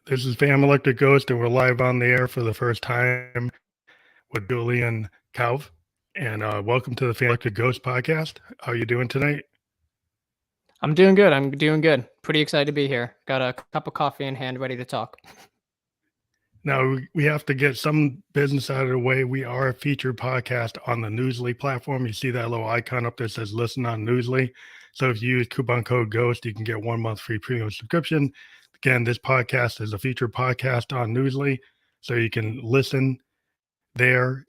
This is Fam Electric Ghost, and we're live on the air for the first time with Julian Calv. And welcome to the Fam Electric Ghost podcast. How are you doing tonight? I'm doing good. I'm doing good. Pretty excited to be here. Got a cup of coffee in hand, ready to talk. Now, we have to get some business out of the way. We are a featured podcast on the Newsly platform. You see that little icon up there that says listen on Newsly. So if you use coupon code GHOST, you can get 1 month free premium subscription. Again, this podcast is a featured podcast on Newsly, so you can listen there.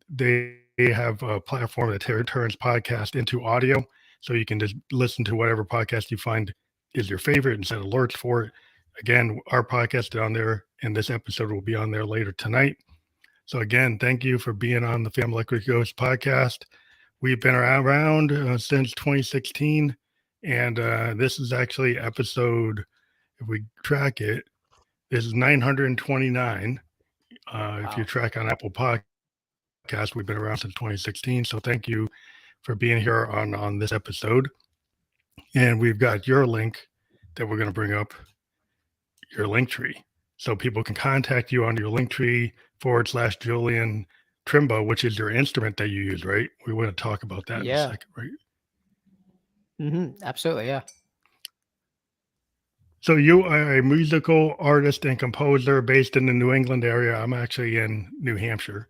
They have a platform that turns podcast into audio, so you can just listen to whatever podcast you find is your favorite and set alerts for it. Again, our podcast is on there, and this episode will be on there later tonight. So again, thank you for being on the Fam Electric Ghost podcast. We've been around since 2016, and this is actually episode, if we track it, this is 929. Wow. If you track on Apple Podcasts, we've been around since 2016. So thank you for being here on this episode. And we've got your link that we're going to bring up, your link tree. So people can contact you on your link tree /Julian Trimba, which is your instrument that you use, right? We want to talk about that in a second, right? Absolutely, yeah. So you are a musical artist and composer based in the New England area. I'm actually in New Hampshire.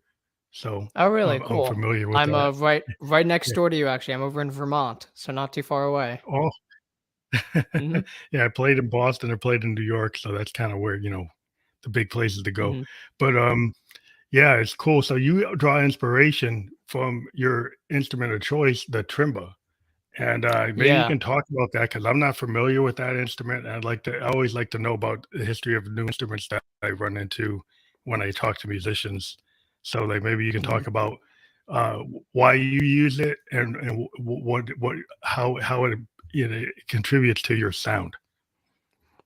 So really? Cool. I'm familiar with I'm that. right next door to you, actually. I'm over in Vermont, so not too far away. Oh, yeah, I played in Boston, I played in New York, so that's kind of where, the big places to go. But yeah, it's cool. So you draw inspiration from your instrument of choice, the Trimba. And maybe you can talk about that, because I'm not familiar with that instrument. And I always like to know about the history of new instruments that I run into when I talk to musicians. So like maybe you can talk about why you use it and how it contributes to your sound.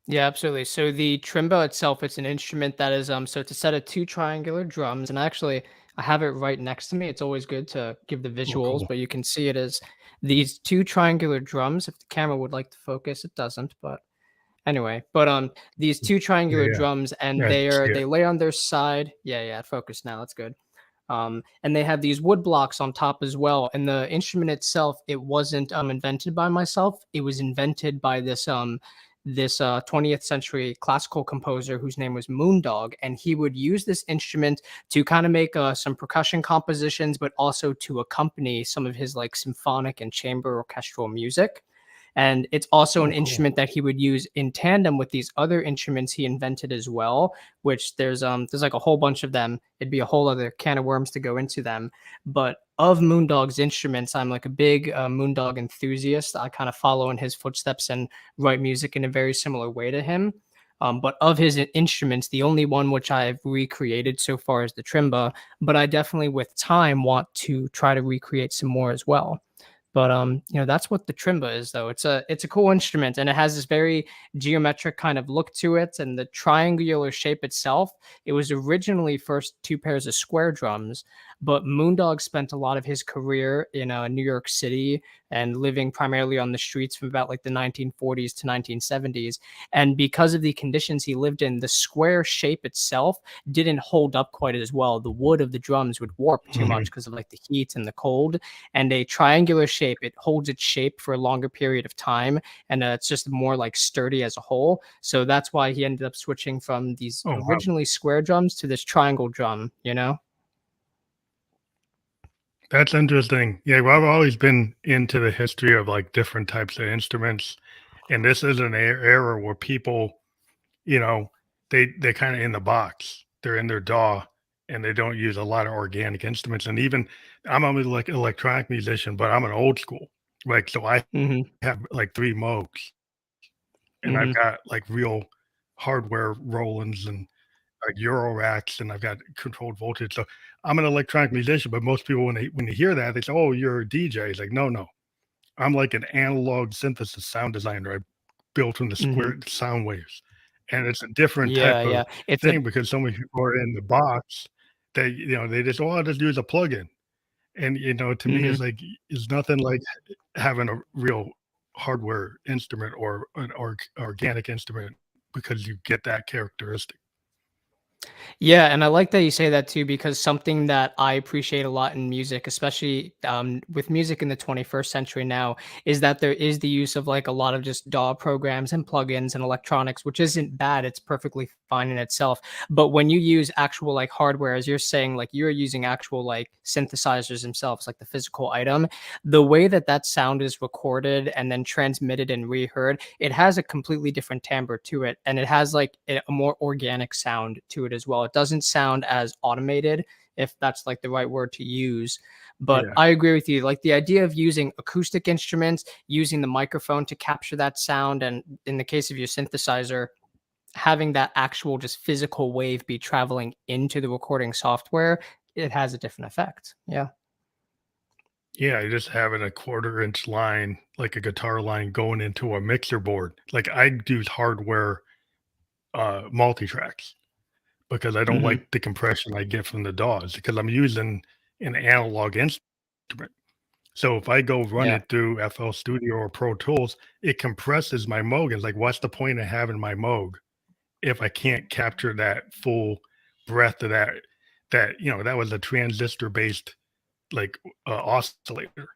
Yeah, absolutely. So the Trimba itself, it's an instrument that is so it's a set of 2 triangular drums, and actually I have it right next to me. It's always good to give the visuals, but you can see it as these 2 triangular drums. If the camera would like to focus, it doesn't, but anyway, but these 2 triangular drums, and they lay on their side. Yeah, focus now. That's good. And they have these wood blocks on top as well. And the instrument itself, it wasn't invented by myself. It was invented by this 20th century classical composer whose name was Moondog, and he would use this instrument to kind of make some percussion compositions, but also to accompany some of his like symphonic and chamber orchestral music. And it's also an instrument that he would use in tandem with these other instruments he invented as well, which there's like a whole bunch of them. It'd be a whole other can of worms to go into them. But of Moondog's instruments, I'm like a big Moondog enthusiast. I kind of follow in his footsteps and write music in a very similar way to him. But of his instruments, the only one which I've recreated so far is the Trimba. But I definitely, with time, want to try to recreate some more as well. But that's what the Trimba is, though. It's a cool instrument, and it has this very geometric kind of look to it, and the triangular shape itself. It was originally first 2 pairs of square drums, but Moondog spent a lot of his career in New York City and living primarily on the streets from about like the 1940s to 1970s. And because of the conditions he lived in, the square shape itself didn't hold up quite as well. The wood of the drums would warp too much because of like the heat and the cold. And a triangular shape, it holds its shape for a longer period of time, and it's just more like sturdy as a whole. So that's why he ended up switching from these originally square drums to this triangle drum, That's interesting. Yeah, well, I've always been into the history of like different types of instruments, and this is an era where people, they kind of in the box. They're in their DAW, and they don't use a lot of organic instruments. And even I'm a like electronic musician, but I'm an old school. Like, so I have like 3 Moogs, and I've got like real hardware Rolands and like Euro racks, and I've got controlled voltage. So I'm an electronic musician, but most people when they hear that, they say, "Oh, you're a DJ." It's like, no, I'm like an analog synthesis sound designer. I built from the square sound waves, and it's a different type of thing because so many people are in the box. They they just I'll just use a plugin, and to me it's nothing like having a real hardware instrument or an organic instrument because you get that characteristic. Yeah, and I like that you say that too, because something that I appreciate a lot in music, especially with music in the 21st century now, is that there is the use of like a lot of just DAW programs and plugins and electronics, which isn't bad. It's perfectly fine in itself. But when you use actual like hardware, as you're saying, like you're using actual like synthesizers themselves, like the physical item, the way that that sound is recorded and then transmitted and reheard, it has a completely different timbre to it, and it has like a more organic sound to it as well. It doesn't sound as automated, if that's like the right word to use. But Yeah. I agree with you. Like the idea of using acoustic instruments, using the microphone to capture that sound, and in the case of your synthesizer, having that actual just physical wave be traveling into the recording software, it has a different effect. Yeah. Yeah, just having a 1/4 inch line, like a guitar line going into a mixer board. Like I'd use hardware multi-tracks because I don't Hmm. like the compression I get from the DAWs because I'm using an analog instrument. So if I go run Yeah. it through FL Studio or Pro Tools, it compresses my Moog. It's like, what's the point of having my Moog if I can't capture that full breadth of that was a transistor based like oscillator,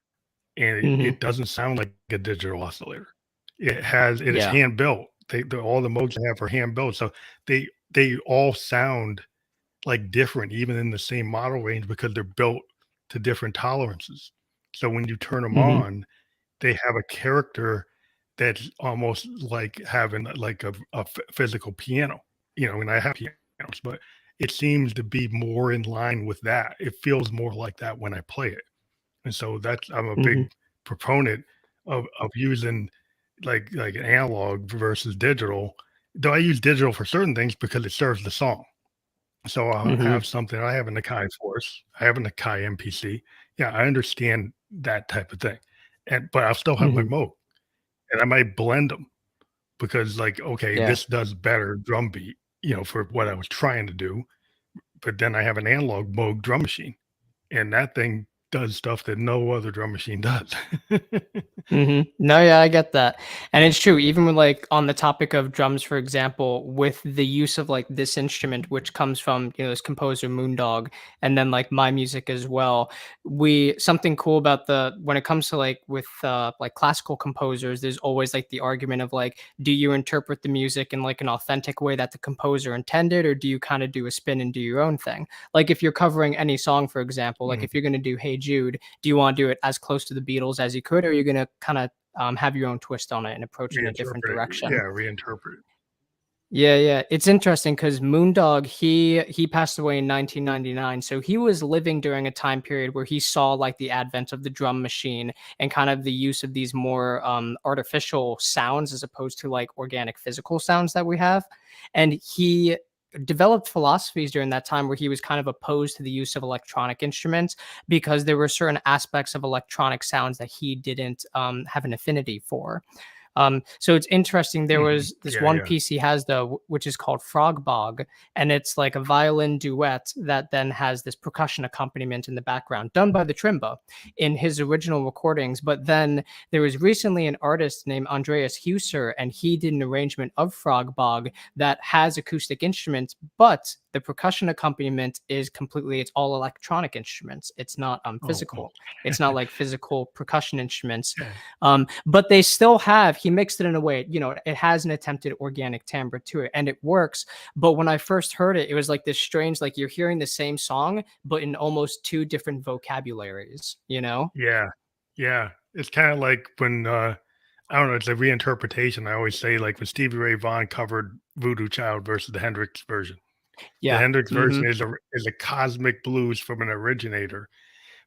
and it Hmm. doesn't sound like a digital oscillator. It is Yeah. hand built. All the Moogs I have are hand built, so they all sound like different, even in the same model range, because they're built to different tolerances. So when you turn them Hmm. on, they have a character that's almost like having like a physical piano. And I have pianos, but it seems to be more in line with that. It feels more like that when I play it. And so I'm a Hmm. big proponent of using like analog versus digital. Though I use digital for certain things because it serves the song. So I'll Hmm. have something. I have an Akai Force. I have an Akai MPC. Yeah, I understand that type of thing. But I'll still have my Hmm. Moog, and I might blend them because like, okay, Yeah. this does better drum beat, for what I was trying to do. But then I have an analog Moog drum machine, and that thing does stuff that no other drum machine does. No, yeah, I get that. And it's true, even with like on the topic of drums, for example, with the use of like this instrument, which comes from, this composer Moondog, and then like my music as well. Something cool about when it comes to like classical composers, there's always like the argument of like, do you interpret the music in like an authentic way that the composer intended, or do you kind of do a spin and do your own thing? Like if you're covering any song, for example, like Mm, if you're going to do Hey Jude, do you want to do it as close to the Beatles as you could, or are you going to kind of have your own twist on it and approach it in a different reinterpret it. direction? Yeah, reinterpret it. Yeah, yeah. It's interesting because Moondog, he passed away in 1999. So he was living during a time period where he saw like the advent of the drum machine and kind of the use of these more artificial sounds as opposed to like organic physical sounds that we have. And he developed philosophies during that time where he was kind of opposed to the use of electronic instruments because there were certain aspects of electronic sounds that he didn't have an affinity for. So it's interesting. There Mhm. was this Yeah, one yeah. piece he has though, which is called Frog Bog, and it's like a violin duet that then has this percussion accompaniment in the background, done by the Trimba in his original recordings. But then there was recently an artist named Andreas Husser, and he did an arrangement of Frog Bog that has acoustic instruments, but the percussion accompaniment is it's all electronic instruments. It's not Oh, oh. physical. It's not like physical percussion instruments. Yeah. But they still he mixed it in a way, it has an attempted organic timbre to it and it works. But when I first heard it, it was like this strange, like you're hearing the same song, but in almost two different vocabularies, you know? Yeah. Yeah. It's kinda like when, I don't know, it's a reinterpretation. I always say, like, when Stevie Ray Vaughan covered Voodoo Child versus the Hendrix version. The Yeah. Hendrix Hmm. version is a cosmic blues from an originator,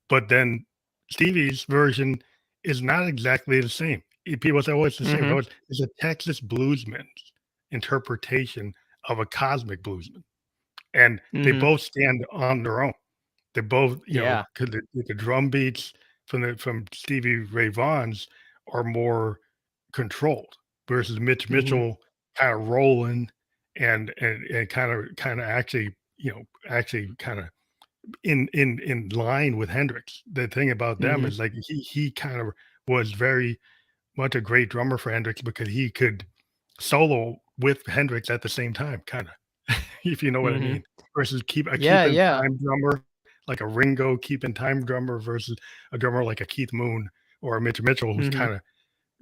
but then Stevie's version is not exactly the same. People say, "Oh, it's the same." Hmm. No, it's a Texas bluesman's interpretation of a cosmic bluesman, and they Hmm. both stand on their own. They both, Yeah. 'cause the drum beats from Stevie Ray Vaughan's are more controlled versus Mitch Hmm. Mitchell kinda rolling and kinda actually, actually kinda in line with Hendrix. The thing about them Hmm. is, like, he kind of was very much a great drummer for Hendrix because he could solo with Hendrix at the same time, kinda, if you know what I Hmm. mean, versus Yeah, keeping yeah. time drummer, like a Ringo keeping time drummer versus a drummer like a Keith Moon or a Mitch Mitchell who's Hmm. kinda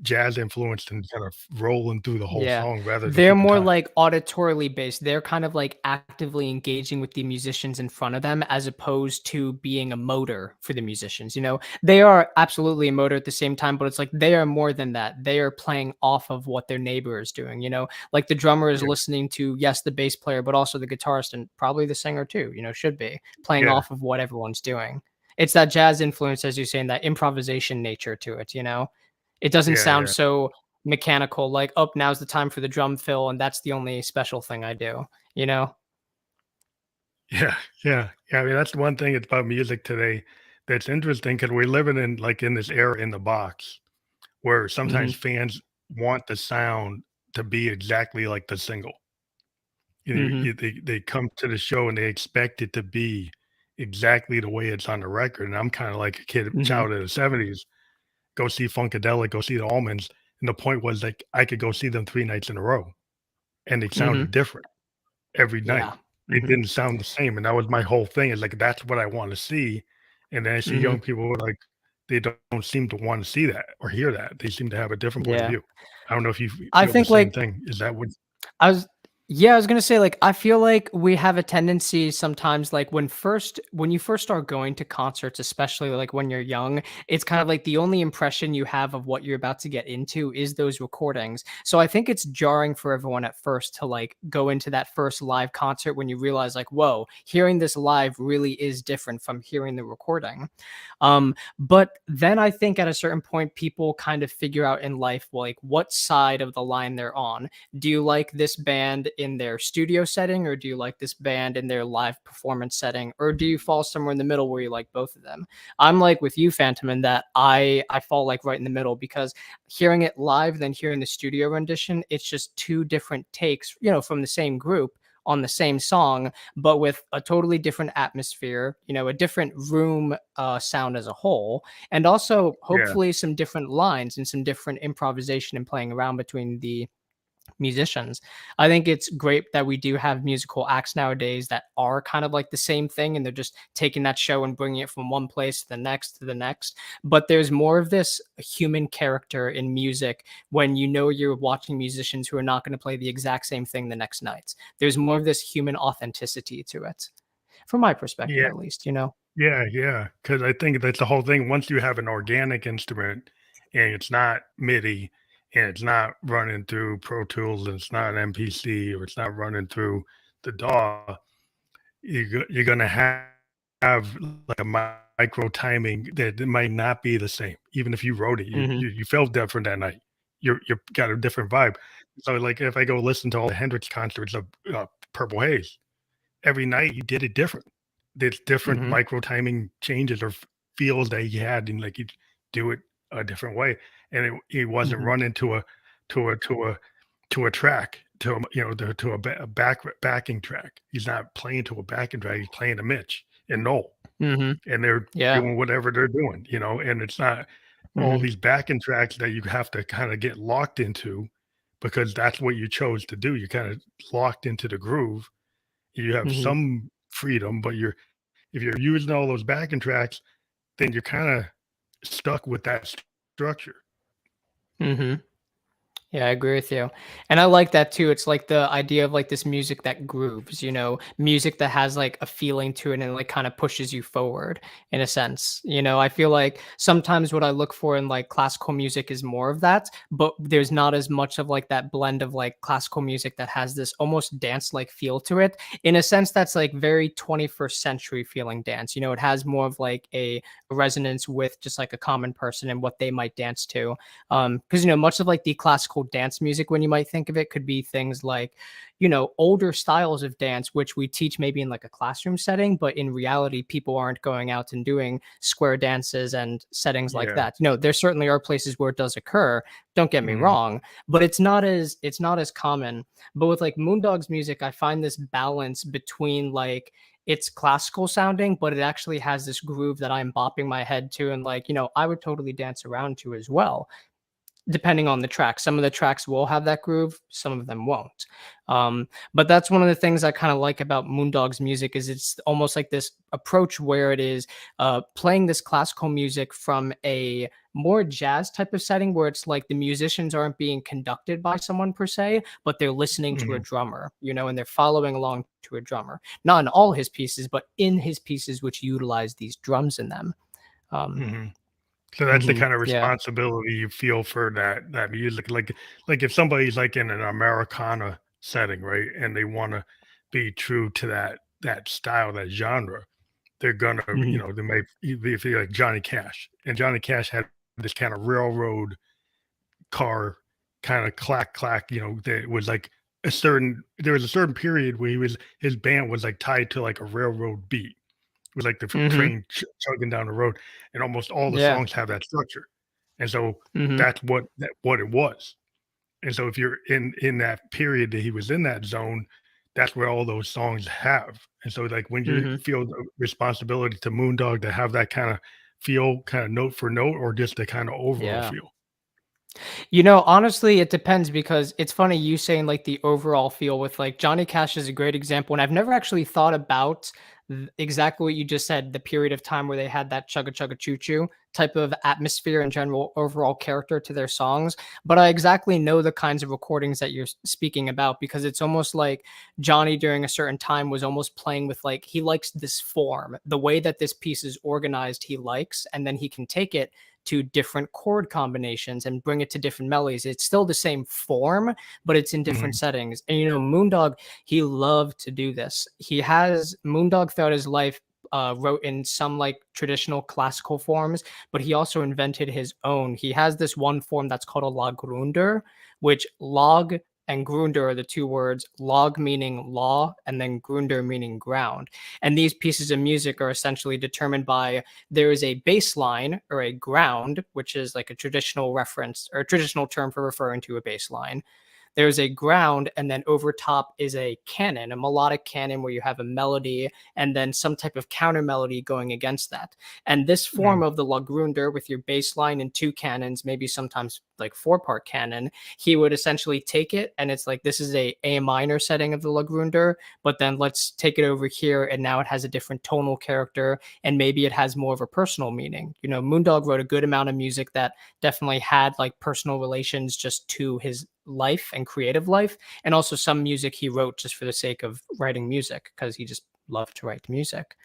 jazz influenced and kind of rolling through the whole Yeah. song rather than They're keeping more time. like auditorily based. They're kind of like actively engaging with the musicians in front of them as opposed to being a motor for the musicians, you know? They are absolutely a motor at the same time, but it's like they are more than that. They are playing off of what their neighbor is doing, you know? Like the drummer is Yeah, listening to, yes, the bass player, but also the guitarist and probably the singer too, you know, should be playing yeah, off of what everyone's doing. It's that jazz influence, as you're saying, that improvisation nature to it, you know? It doesn't yeah, sound yeah. so mechanical, like, "Oh, now's the time for the drum fill, and that's the only special thing I do," you know? Yeah, yeah, yeah. I mean, that's one thing about music today that's interesting because we're living in like in this era in the box where sometimes Mhm, fans want the sound to be exactly like the single. mhm, They come to the show and they expect it to be exactly the way it's on the record. And I'm kind of like a mhm, child of the '70s. Go see Funkadelic, go see the Almonds, and the point was like I could go see them 3 nights in a row, and they sounded mhm. different every night. Yeah. They Mhm, didn't sound the same, and that was my whole thing is, like, that's what I wanna see, and then I see mhm. young people who are like, they don't seem to wanna see that or hear that. They seem to have a different point of Yeah. view. I don't know if you I feel the think, same like thing. Is that what I was yeah, I was gonna say, like, I feel like we have a tendency sometimes, like, when you first start going to concerts, especially, like, when you're young, it's kind of like the only impression you have of what you're about to get into is those recordings. So I think it's jarring for everyone at first to, like, go into that first live concert when you realize, like, "Whoa, hearing this live really is different from hearing the recording." But then I think at a certain point, people kind of figure out in life, like, what side of the line they're on. Do you like this band in their studio setting, or do you like this band in their live performance setting, or do you fall somewhere in the middle where you like both of them? I'm like with you, Phantom, in that I fall like right in the middle because hearing it live than hearing the studio rendition, it's just two different takes, you know, from the same group on the same song, but with a totally different atmosphere, you know, a different room sound as a whole, and also Yeah, hopefully some different lines and some different improvisation and playing around between the musicians. I think it's great that we do have musical acts nowadays that are kind of like the same thing and they're just taking that show and bringing it from one place to the next to the next. But there's more of this human character in music when you know you're watching musicians who are not going to play the exact same thing the next night. There's more of this human authenticity to it, from my perspective, yeah, at least, you know? yeah, yeah. Because I think that's the whole thing. Once you have an organic instrument and it's not MIDI and it's not running through Pro Tools and it's not an MPC or it's not running through the DAW, you're gonna have like a micro timing that it might not be the same. Even if you wrote it, Hmm. you felt different that night. You're got a different vibe. So, like, if I go listen to all the Hendrix concerts of, Purple Haze, every night he did it different. There's different Hmm. micro timing changes or feels that he had, and, like, he'd do it a different way, and it wasn't Hmm. running to a to a to a track, to a to a backing track. He's not playing to a backing track, he's playing to Mitch and Noel, Hmm. and they're Yeah. doing whatever they're doing, and it's not all Hmm. these backing tracks that you have to kinda get locked into because that's what you chose to do. You're kinda locked into the groove. You have Hmm. some freedom, but if you're using all those backing tracks, then you're kinda stuck with that structure. Hmm. Yeah, I agree with you. And I like that too. It's like the idea of like this music that grooves, you know, music that has like a feeling to it and like kind of pushes you forward in a sense. You know, I feel like sometimes what I look for in like classical music is more of that, but there's not as much of like that blend of like classical music that has this almost dance like feel to it in a sense that's like very 21st century feeling dance. You know, it has more of like a resonance with just like a common person and what they might dance to because you know much of like the classical dance music when you might think of it could be things like you know older styles of dance which we teach maybe in like a classroom setting but in reality people aren't going out and doing square dances and settings like Yeah. that. You know, there certainly are places where it does occur, don't get me Mhm. wrong, but it's not as common. But with like Moondog's music I find this balance between like it's classical sounding, but it actually has this groove that I'm bopping my head to and like, you know, I would totally dance around to as well. depending on the track. Some of the tracks will have that groove, some of them won't. But that's one of the things I kind of like about Moondog's music is it's almost like this approach where it is playing this classical music from a more jazz type of setting where it's like the musicians aren't being conducted by someone per se, but they're listening to a Hmm. drummer, and they're following along to a drummer. Not in all his pieces, but in his pieces which utilize these drums in them. Um, Hmm. So that's the mhm, kind of yeah. responsibility you feel for that music. Like if somebody's like in an Americana setting, right, and they want to be true to that style, that genre, they're gonna, Mhm, they may if you like Johnny Cash, and Johnny Cash had this kind of railroad car kind of clack clack, that was like there was a certain period where his band was like tied to like a railroad beat. It was like the mhm, train chugging down the road, and almost all the yeah. songs have that structure. And so Mhm, that's what it was. And so if you're in that period that he was in that zone, that's where all those songs have. And so like when you mhm, feel the responsibility to Moondog to have that kind of feel, kind of note for note, or just the kind of overall yeah. feel. Honestly, it depends because it's funny you saying like the overall feel with like Johnny Cash is a great example. And I've never actually thought about exactly what you just said, the period of time where they had that chugga chugga choo choo type of atmosphere and general overall character to their songs. But I exactly know the kinds of recordings that you're speaking about because it's almost like Johnny during a certain time was almost playing with like, he likes this form, the way that this piece is organized, he likes, and then he can take it to different chord combinations and bring it to different melodies. It's still the same form, but it's in different Mhm, settings. And Moondog, he loved to do this. Moondog throughout his life wrote in some like traditional classical forms, but he also invented his own. He has this one form that's called a lagrunder, which log and grunder are the two words, log meaning law, and then grunder meaning ground. And these pieces of music are essentially determined by there is a bass line or a ground, which is like a traditional reference or a traditional term for referring to a bass line. There's a ground, and then over top is a canon, a melodic canon where you have a melody and then some type of counter melody going against that. And this form mhm, of the Lagrunder with your bass line and two cannons, maybe sometimes like four-part canon, he would essentially take it and it's like this is a minor setting of the Lagrunder, but then let's take it over here and now it has a different tonal character and maybe it has more of a personal meaning. Moondog wrote a good amount of music that definitely had like personal relations just to his life and creative life, and also some music he wrote just for the sake of writing music because he just loved to write music.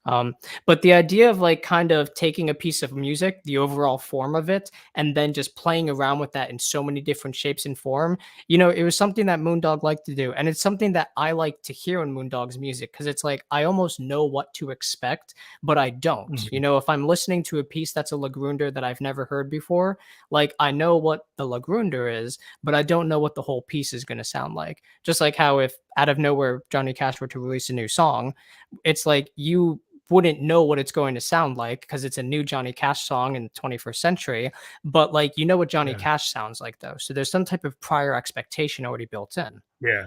Um, but the idea of like kind of taking a piece of music, the overall form of it, and then just playing around with that in so many different shapes and form, it was something that Moondog liked to do. And it's something that I like to hear in Moondog's music because it's like I almost know what to expect, but I don't. mhm. If I'm listening to a piece that's a Lagrunder that I've never heard before, like I know what the Lagrunder is, but I don't know what the whole piece is going to sound like. Just like how if out of nowhere Johnny Cash were to release a new song, it's like you wouldn't know what it's going to sound like because it's a new Johnny Cash song in the 21st century. But like what Johnny Yeah, Cash sounds like though. So there's some type of prior expectation already built in. yeah,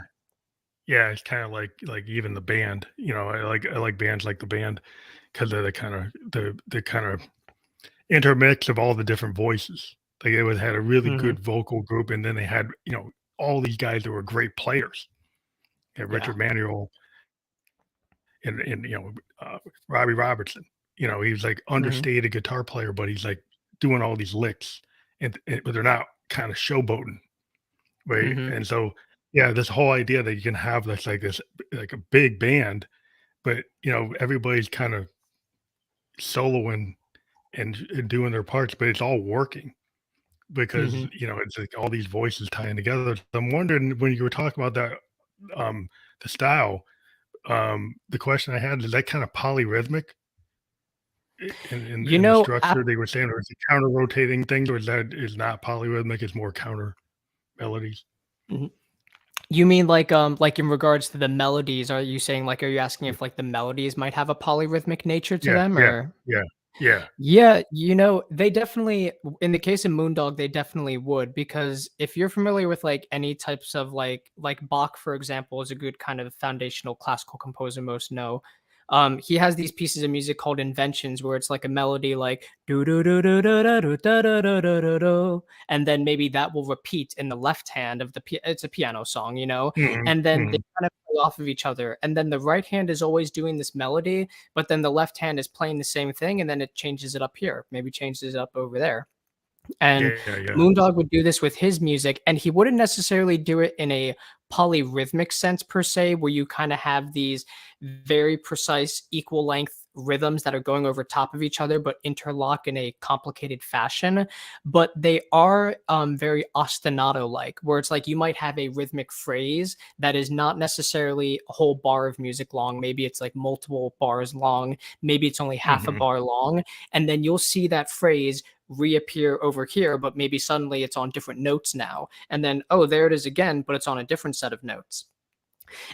yeah. It's kind of like even the band. I like bands like the band because of the kind of intermix of all the different voices. Like it had a really Hmm. good vocal group, and then they had all these guys that were great players. Yeah, Yeah. Richard Manuel and Robbie Robertson. He was like Hmm. understated guitar player, but he's like doing all these licks, but they're not kind of showboating, right? Hmm. And so yeah, this whole idea that you can have this like a big band, but everybody's kind of soloing and doing their parts, but it's all working because Hmm. it's like all these voices tying together. So I'm wondering when you were talking about that, the style, the question I had is that kind of polyrhythmic in the structure they were saying, or is it counter rotating things, or is not polyrhythmic, it's more counter melodies? Mhm. You mean like in regards to the melodies, are you saying like are you asking if like the melodies might have a polyrhythmic nature to Yeah, them yeah, or yeah, yeah. yeah, they definitely in the case of Moondog, they definitely would because if you're familiar with like any types of like Bach, for example, is a good kind of foundational classical composer most know. He has these pieces of music called inventions where it's like a melody like do do do do do do do do do do do do, and then maybe that will repeat in the left hand of it's a piano song, you know, Mhm, and then they mhm. kind of play off of each other, and then the right hand is always doing this melody, but then the left hand is playing the same thing, and then it changes it up here, maybe changes it up over there. And Yeah, yeah. Moondog would do this with his music, and he wouldn't necessarily do it in a polyrhythmic sense per se, where you kind of have these very precise equal length rhythms that are going over top of each other but interlock in a complicated fashion. But they are very ostinato like, where it's like you might have a rhythmic phrase that is not necessarily a whole bar of music long. Maybe it's like multiple bars long, maybe it's only half a Mhm. bar long, and then you'll see that phrase reappear over here, but maybe suddenly it's on different notes now. And then, oh, there it is again, but it's on a different set of notes.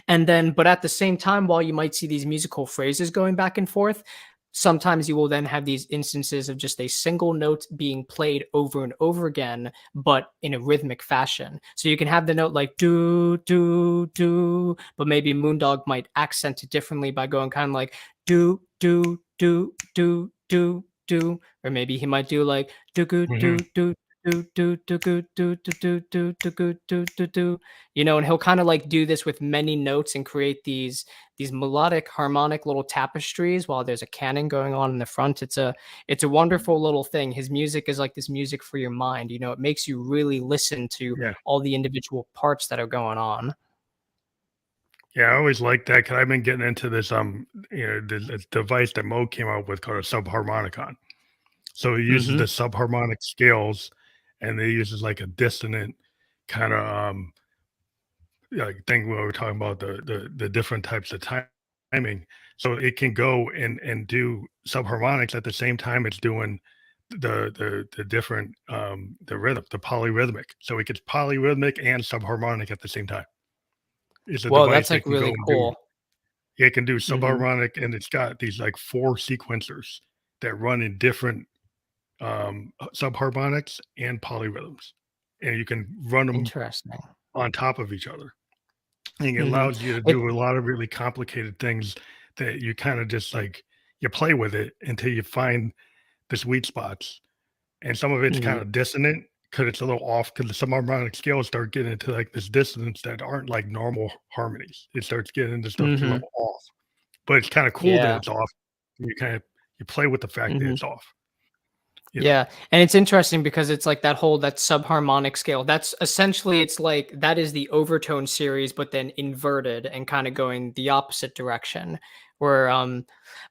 And then, but at the same time, while you might see these musical phrases going back and forth, sometimes you will then have these instances of just a single note being played over and over again, but in a rhythmic fashion. So you can have the note like do, do, do, but maybe Moondog might accent it differently by going kind of like do, do, do, do, do, do, or maybe he might do like do, do, do, Mhm. do, do, do, do, do, do, do, do, do, do, do, do, do, you know, and he'll kind of like do this with many notes and create these melodic harmonic little tapestries while there's a canon going on in the front. It's a wonderful little thing. His music is like this music for your mind, you know, it makes you really listen to Yeah. all the individual parts that are going on. Yeah, I always liked that because 'cause I've been getting into this, this device that Moog came out with called a subharmonicon. So it uses the Mhm. subharmonic scales, and it uses, like, a dissonant kinda, like, thing where we're talking about the different types of timing. So it can go and do subharmonics at the same time it's doing the different, the rhythm, the polyrhythmic. So it gets polyrhythmic and subharmonic at the same time. It's a Whoa, device that's that like can go really and do cool. it can do Mhm. subharmonic, and it's got these, like, 4 sequencers that run in different, subharmonics and polyrhythms, and you can run them Interesting. on top of each other, and it Mhm. allows you to It do a lot of really complicated things that you kinda just, like you play with it until you find the sweet spots, and some of it's mhm. kinda dissonant because it's a little off because the subharmonic scales start getting into, like, this dissonance that aren't like normal harmonies. It starts getting into stuff that's a Mhm. little off. But it's kinda cool that Yeah. it's off. You play with the fact that Mhm. it's off, you know? Yeah, and it's interesting because it's like that subharmonic scale. That's essentially it's like that is the overtone series, but then inverted and kind of going the opposite direction. Where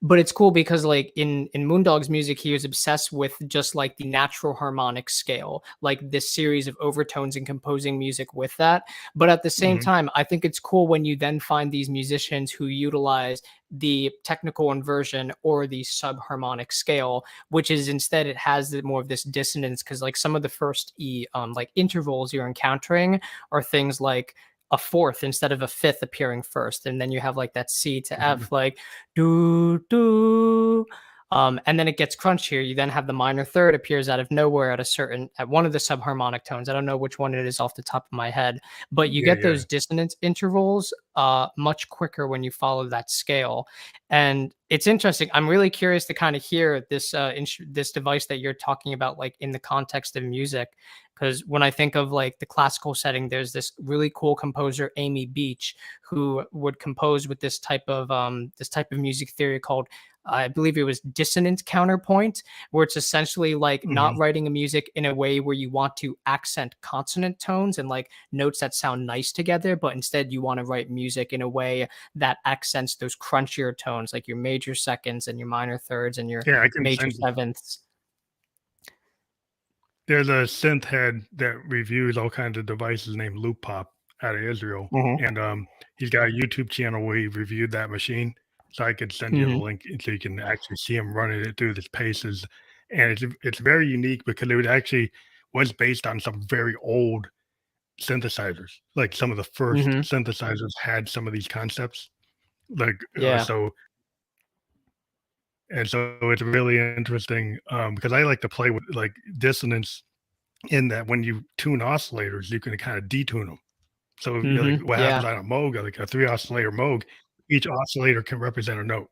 but it's cool because like in Moondog's music, he was obsessed with just like the natural harmonic scale, like this series of overtones and composing music with that. But at the same Mhm, time, I think it's cool when you then find these musicians who utilize the technical inversion or the subharmonic scale, which is instead it has more of this dissonance because like some of the first like intervals you're encountering are things like a fourth instead of a fifth appearing first, and then you have like that C to mhm. F like do do. And then it gets crunchier. You then have the minor third appears out of nowhere at one of the subharmonic tones. I don't know which one it is off the top of my head, but you Yeah, get yeah. those dissonance intervals much quicker when you follow that scale. And it's interesting. I'm really curious to kind of hear this device that you're talking about, like in the context of music, because when I think of like the classical setting, there's this really cool composer Amy Beach who would compose with this type of music theory called I believe it was dissonant counterpoint, where it's essentially like not Mhm. writing a music in a way where you want to accent consonant tones and like notes that sound nice together, but instead you want to write music in a way that accents those crunchier tones, like your major seconds and your minor thirds and your Yeah, I can major send you some. sevenths. There's a synth head that reviews all kinds of devices named Loop Pop out of Israel, Mhm, and, he's got a YouTube channel where he reviewed that machine, so I could send you the mhm, link so you can actually see him running it through the paces, and it's very unique because it actually was based on some very old synthesizers, like, some of the first mhm, synthesizers had some of these concepts, like, yeah, so it's really interesting, because I like to play with, like, dissonance in that when you tune oscillators, you can kinda detune them. So, you know, like, mhm, what happens yeah, on a Moog, like a 3 oscillator Moog, each oscillator can represent a note.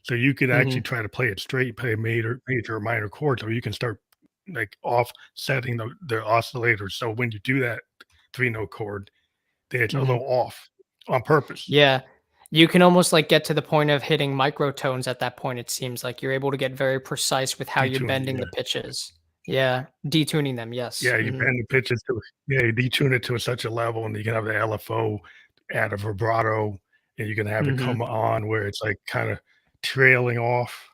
So you could actually Mhm. try to play it straight, play a major or minor chords, or you can start like offsetting the oscillator. So when you do that 3 note chord, it's a Mhm. little off on purpose. Yeah. You can almost, like, get to the point of hitting microtones at that point, it seems like. You're able to get very precise with how you're Detuning, bending the yeah. pitches. Yeah. Detuning them, yes. Yeah, you Mhm. bend the pitches to yeah, you detune it to such a level, and you can have the LFO add a vibrato, and you can have it Mhm. come on where it's, like, kinda trailing off,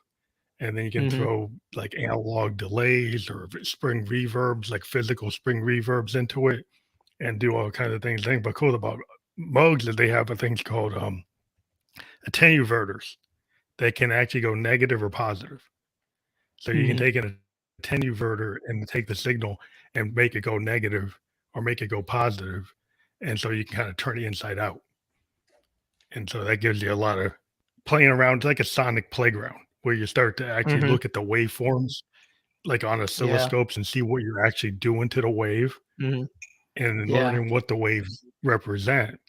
and then you can Mhm. throw, like, analog delays or spring reverbs, like physical spring reverbs into it, and do all kinds of things. The thing but cool about Moogs is they have a things called, attenuverters. They can actually go negative or positive. So you can Mhm. take an attenuverter and take the signal and make it go negative or make it go positive, and so you can kinda turn it inside out. And so that gives you a lot of playing around. It's like a sonic playground where you start to actually Mhm. look at the waveforms, like on Yeah. oscilloscopes and see what you're actually doing to the wave Mhm. and then Yeah. learning what the waves represent.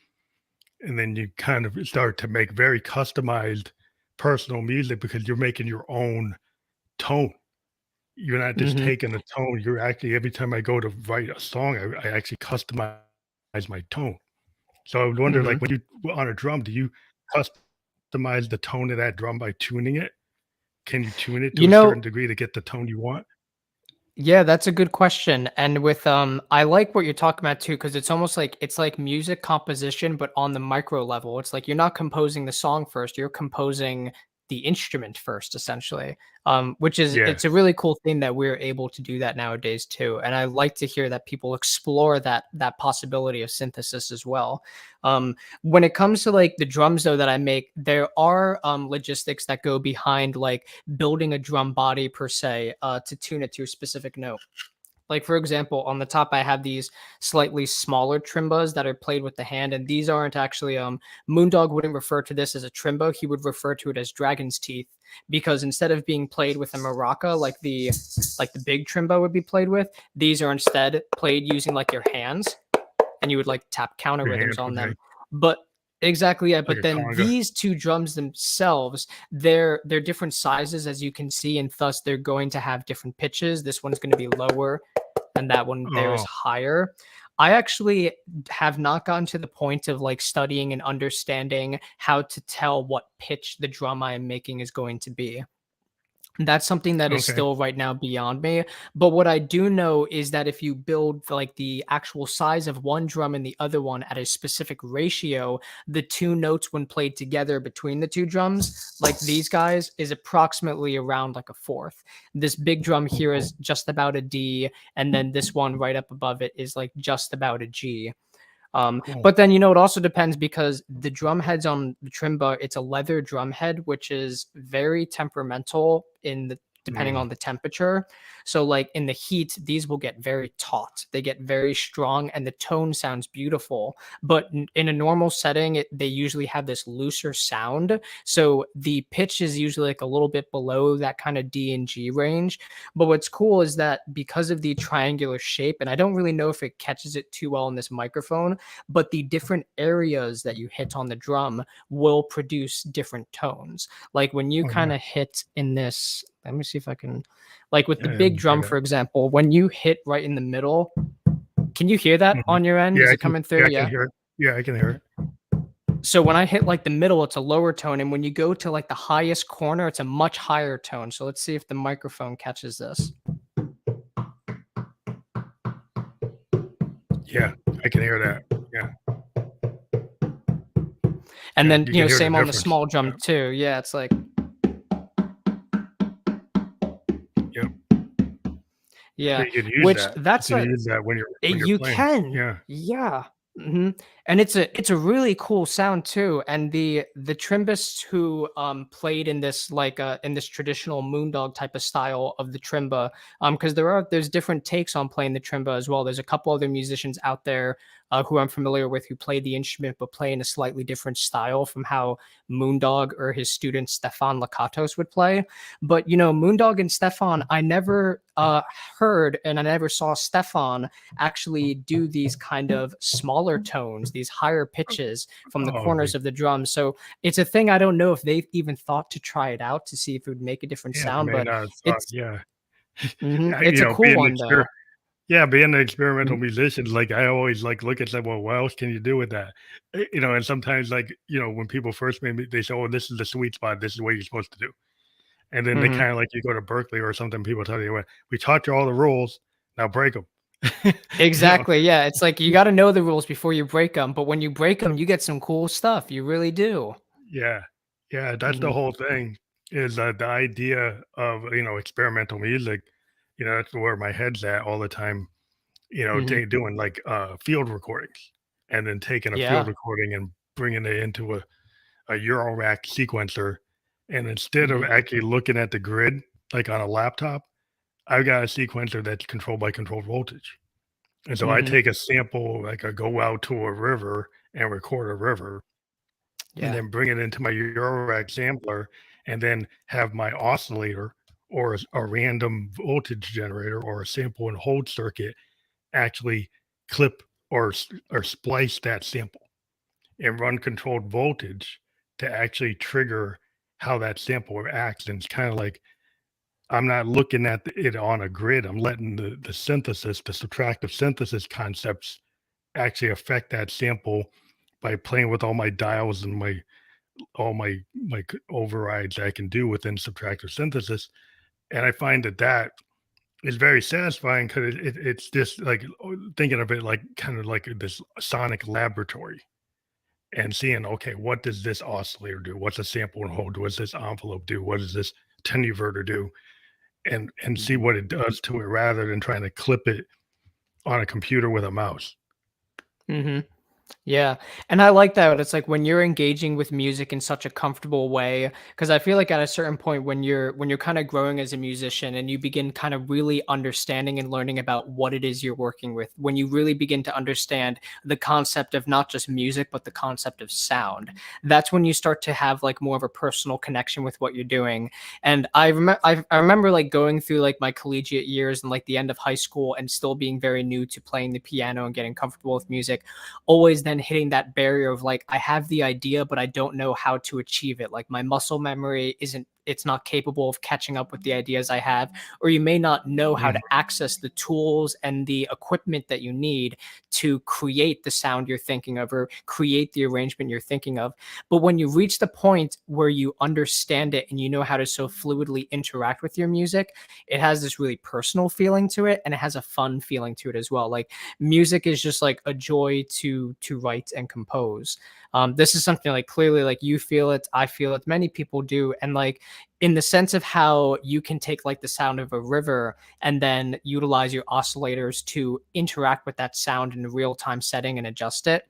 And then you kind of start to make very customized personal music because you're making your own tone. You're not just Mhm. taking a tone, you're actually every time I go to write a song, I actually customize my tone. So I would wonder, Mhm. like, when you on a drum, do you customize the tone of that drum by tuning it? Can you tune it to You a certain know, degree to get the tone you want? yeah, that's a good question. And with I like what you're talking about too, because it's like music composition, but on the micro level. It's like you're not composing the song first, you're composing the instrument first, essentially. Which is Yeah. it's a really cool thing that we're able to do that nowadays too. And I like to hear that people explore that possibility of synthesis as well. When it comes to like the drums though that I make, there are logistics that go behind like building a drum body per se to tune it to a specific note. Like for example, on the top, I have these slightly smaller trimbas that are played with the hand, and these aren't actually. Moondog wouldn't refer to this as a trimba; he would refer to it as dragon's teeth, because instead of being played with a maraca like the big trimba would be played with, these are instead played using like your hands, and you would like tap counter Your rhythms hand, on okay. them. But exactly, yeah. Like But a then conga. these two drums themselves, they're different sizes as you can see, and thus they're going to have different pitches. This one's going to be lower, and that one there is Oh, higher. I actually have not gotten to the point of like studying and understanding how to tell what pitch the drum I am making is going to be. That's something that is okay. still right now beyond me. But what I do know is that if you build like the actual size of one drum and the other one at a specific ratio, the two notes when played together between the two drums, like these guys, is approximately around like a fourth. This big drum here is just about a D, and then this one right up above it is like just about a G. Cool. But then it also depends because the drum heads on the Trimba, it's a leather drum head, which is very temperamental in the depending Mm, on the temperature. So like in the heat, these will get very taut. They get very strong and the tone sounds beautiful. But in a normal setting, they usually have this looser sound. So the pitch is usually like a little bit below that kind of D and G range. But what's cool is that because of the triangular shape, and I don't really know if it catches it too well in this microphone, but the different areas that you hit on the drum will produce different tones. Like when you oh, kind yeah. of hit in this, let me see if I can, like with the Yeah, let big me hear drum, that. for example, when you hit right in the middle, can you hear that Mhm. on your end? Is it coming through? I can Yeah. hear it. Yeah, I can hear it. So when I hit like the middle, it's a lower tone. And when you go to like the highest corner, it's a much higher tone. So let's see if the microphone catches this. Yeah, I can hear that. Yeah, And yeah, then, you can hear the same on the difference. small Yeah, drum too. Yeah. It's like, yep. So yeah, you can use which that. You that's can a, use that when you're You playing. can, Yeah. yeah, and it's a really cool sound too, and the Trimbists who, played in this, like, in this traditional Moondog type of style of the Trimba, because there's different takes on playing the Trimba as well. There's a couple other musicians out there, who I'm familiar with, who play the instrument but play in a slightly different style from how Moondog or his student Stefan Lakatos would play. But Moondog and Stefan, I never heard and I never saw Stefan actually do these kind of smaller tones, these higher pitches from the Oh, corners of the drums. So it's a thing I don't know if they've even thought to try it out to see if it would make a different yeah, they sound, may but not have thought, it's yeah. it's a cool Being one though. being an experimental musician, like I always like look at that. Well, what else can you do with that? And sometimes like when people first meet me, they say, "Oh, this is the sweet spot. This is what you're supposed to do." And then they Mhm. kind of like you go to Berkeley or something. People tell you, "Well, we taught you all the rules. Now break them." you know, Exactly, yeah, it's like you gotta know the rules before you break them, but when you break them, you get some cool stuff, you really do. yeah, yeah. That's the Mhm, whole thing. Is the idea of experimental music. That's where my head's at all the time. mhm. Doing like field recordings, and then taking a field Yeah. recording and bringing it into a Eurorack sequencer. And instead of Mhm, actually looking at the grid like on a laptop, I've got a sequencer that's controlled by controlled voltage. And so I mhm. take a sample, like I go out to a river and record a river, and Yeah. then bring it into my Eurorack sampler, and then have my oscillator or a random voltage generator or a sample and hold circuit actually clip or splice that sample and run controlled voltage to actually trigger how that sample acts. And it's kind of like I'm not looking at it on a grid. I'm letting the synthesis, the subtractive synthesis concepts actually affect that sample by playing with all my dials and my overrides I can do within subtractive synthesis. And I find that is very satisfying because it's just like thinking of it like kind of like this sonic laboratory and seeing, okay, what does this oscillator do? What's a sample and hold? What's this envelope do? What does this tenuverter do? And see Mhm, what it does to it rather than trying to clip it on a computer with a mouse. mhm. Yeah, and I like that. It's like when you're engaging with music in such a comfortable way, because I feel like at a certain point when you're kind of growing as a musician and you begin kind of really understanding and learning about what it is you're working with, when you really begin to understand the concept of not just music but the concept of sound, that's when you start to have like more of a personal connection with what you're doing. And I remember like going through like my collegiate years and like the end of high school and still being very new to playing the piano and getting comfortable with music, always then hitting that barrier of like I have the idea but I don't know how to achieve it. Like my muscle memory isn't it's not capable of catching up with the ideas I have, or you may not know how Mm, to access the tools and the equipment that you need to create the sound you're thinking of or create the arrangement you're thinking of. But when you reach the point where you understand it and you know how to so fluidly interact with your music, it has this really personal feeling to it and it has a fun feeling to it as well. Like music is just like a joy to write and compose. This is something like clearly like you feel it, I feel it, many people do, and like in the sense of how you can take like the sound of a river and then utilize your oscillators to interact with that sound in a real time setting and adjust it.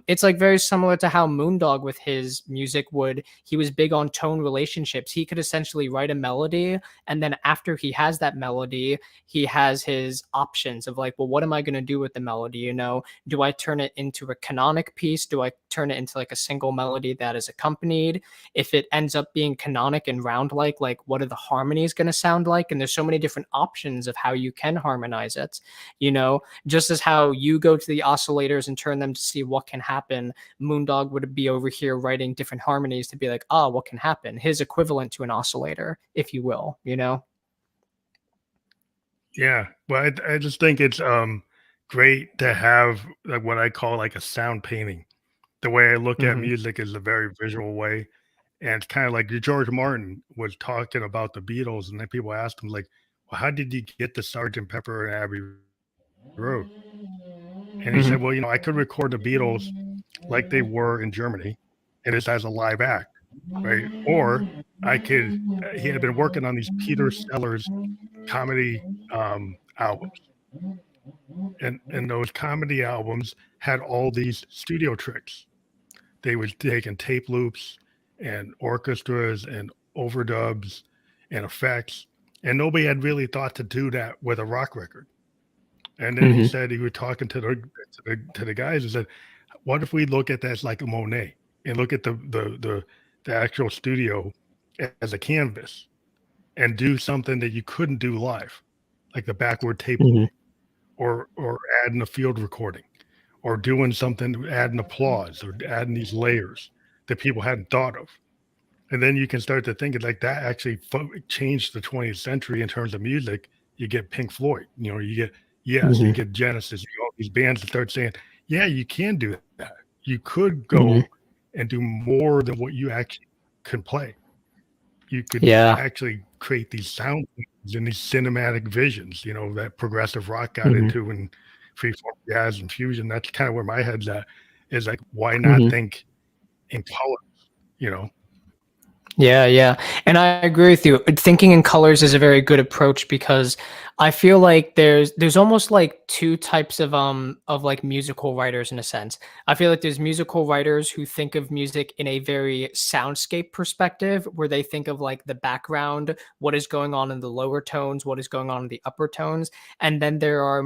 It's like very similar to how Moondog with his music would, he was big on tone relationships. He could essentially write a melody, and then after he has that melody, he has his options of like, well, what am I going to do with the melody? Do I turn it into a canonic piece? Do I turn it into like a single melody that is accompanied? If it ends up being canonic and round like what are the harmonies going to sound like? And there's so many different options of how you can harmonize it, just as how you go to the oscillators and turn them to see what can happen. Moondog would be over here writing different harmonies to be like, what can happen? His equivalent to an oscillator, if you will. yeah, well, I just think it's great to have like what I call like a sound painting. The way I look at Hmm. music is a very visual way. And it's kind of like George Martin was talking about the Beatles, and then people asked him, like, well, how did you get the Sergeant Pepper and Abbey Road? And he Hmm. said, well, I could record the Beatles like they were in Germany, and just as a live act, right? Or I could, he had been working on these Peter Sellers comedy albums, and those comedy albums had all these studio tricks. They would take in tape loops and orchestras and overdubs and effects, and nobody had really thought to do that with a rock record. And then he Mhm. said he was talking to the guys and said, "What if we look at that like a Monet and look at the actual studio as a canvas and do something that you couldn't do live, like the backward taping, Mhm. or adding a field recording, or doing something, adding applause, or adding these layers that people hadn't thought of." And then you can start to think like that actually changed the 20th century in terms of music. You get Pink Floyd, you get Yes, you Mhm. get Genesis, you get all these bands that start saying, "Yeah, you can do that. You could Mhm. go and do more than what you actually can play. You could Yeah. actually create these sound and these cinematic visions, that progressive rock got Mhm. into, and freeform jazz and fusion." That's kind of where my head's at. Is like, why not Mhm. think in color? You know? Yeah, yeah. And I agree with you. Thinking in colors is a very good approach because I feel like there's almost like two types of like musical writers in a sense. I feel like there's musical writers who think of music in a very soundscape perspective where they think of like the background, what is going on in the lower tones, what is going on in the upper tones, and then there are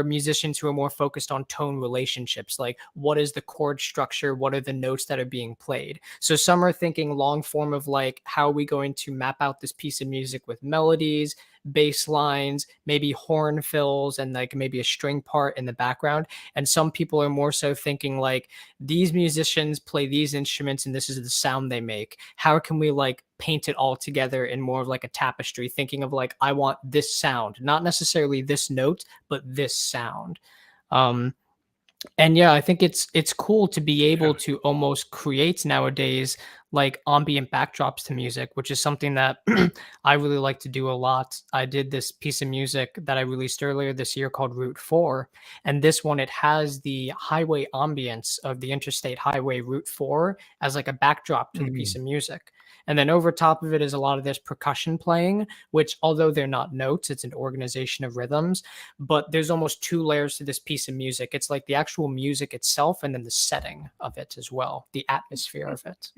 musicians who are more focused on tone relationships, like what is the chord structure, what are the notes that are being played. So some are thinking long form of like, how are we going to map out this piece of music with melodies, bass lines, maybe horn fills, and like maybe a string part in the background. And some people are more so thinking like, these musicians play these instruments and this is the sound they make. How can we like paint it all together in more of like a tapestry, thinking of like, I want this sound, not necessarily this note, but this sound. Um, and yeah, I think it's cool to be able Yeah. to almost create nowadays like ambient backdrops to music, which is something that I really like to do a lot. I did this piece of music that I released earlier this year called Route 4, and this one it has the highway ambience of the interstate highway Route 4 as like a backdrop to the piece Mhm. of music. And then over top of it is a lot of this percussion playing, which although they're not notes, it's an organization of rhythms, but there's almost two layers to this piece of music. It's like the actual music itself and then the setting of it as well, the atmosphere of it.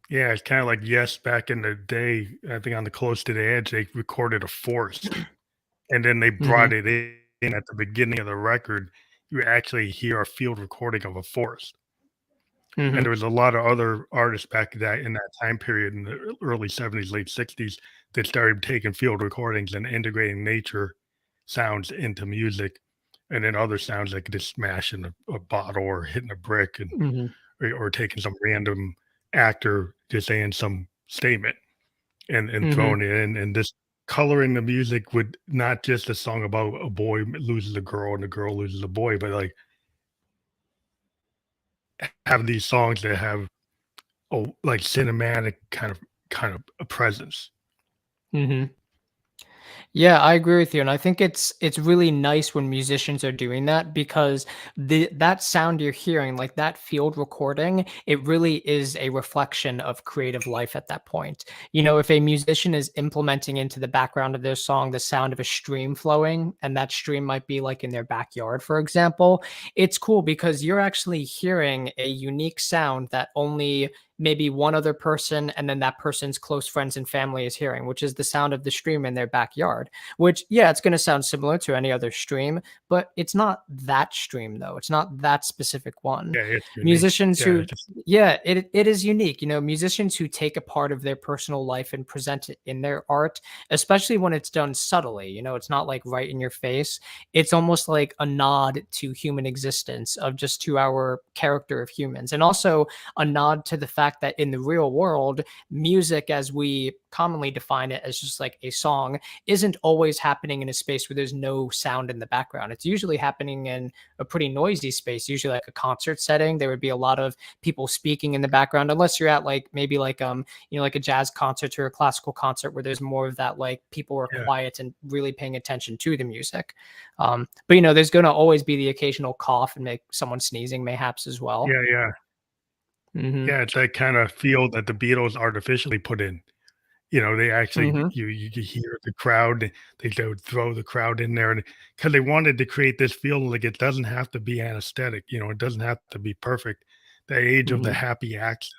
Yeah, it's kinda like Yes, back in the day, I think on the Close to the Edge, they recorded a forest, and then they Mhm. brought it in at the beginning of the record. You actually hear a field recording of a forest, and Mhm. there was a lot of other artists back in that time period in the early '70s, late '60s that started taking field recordings and integrating nature sounds into music, and then other sounds like just smashing a bottle or hitting a brick, and Mhm. or taking some random actor just saying some statement and Mhm. throwing it in, and just coloring the music with not just a song about a boy loses a girl and a girl loses a boy, but like have these songs that have like cinematic kind of a presence. Mhm. Yeah, I agree with you, and I think it's really nice when musicians are doing that because that sound you're hearing, like that field recording, it really is a reflection of creative life at that point. You know, if a musician is implementing into the background of their song the sound of a stream flowing, and that stream might be like in their backyard, for example, it's cool because you're actually hearing a unique sound that only maybe one other person and then that person's close friends and family is hearing, which is the sound of the stream in their backyard. Which, yeah, it's going to sound similar to any other stream, but it's not that stream though. It's not that specific one. Yeah, it's unique. Musicians Yeah, who, it's just yeah, it is unique. You know, musicians who take a part of their personal life and present it in their art, especially when it's done subtly. You know, it's not like right in your face. It's almost like a nod to human existence, of just to our character of humans, and also a nod to the fact that in the real world, music, as we commonly define it as just like a song, isn't always happening in a space where there's no sound in the background. It's usually happening in a pretty noisy space, usually like a concert setting. There would be a lot of people speaking in the background, unless you're at like maybe like like a jazz concert or a classical concert where there's more of that like people are yeah, quiet and really paying attention to the music. But there's going to always be the occasional cough and make someone sneezing mayhaps as well. yeah. Mhm. Yeah, it's that kinda feel that the Beatles artificially put in. They actually Mhm. you could hear the crowd, they would throw the crowd in there, and because they wanted to create this feel like it doesn't have to be anesthetic, it doesn't have to be perfect. The age of the Mhm. happy accident.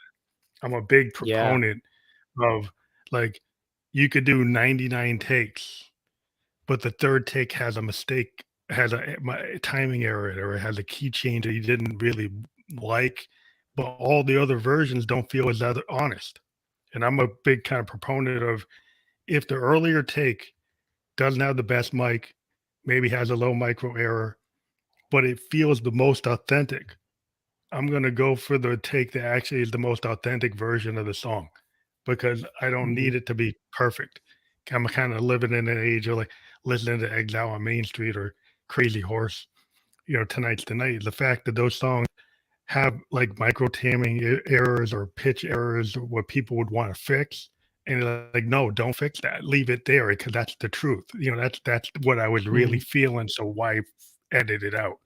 I'm a big Yeah. proponent of, like, you could do 99 takes, but the third take has a mistake, has a timing error, or it has a key change that you didn't really like, but all the other versions don't feel as other honest. And I'm a big kind of proponent of, if the earlier take doesn't have the best mic, maybe has a low micro error, but it feels the most authentic, I'm gonna go for the take that actually is the most authentic version of the song, because I don't Mhm. need it to be perfect. I'm kind of living in an age of like listening to Exile on Main Street or Crazy Horse, Tonight's the Night. The fact that those songs have like micro tamming errors or pitch errors or what people would want to fix. And like, no, don't fix that. Leave it there because that's the truth. That's what I was really Mhm. feeling. So why edit it out?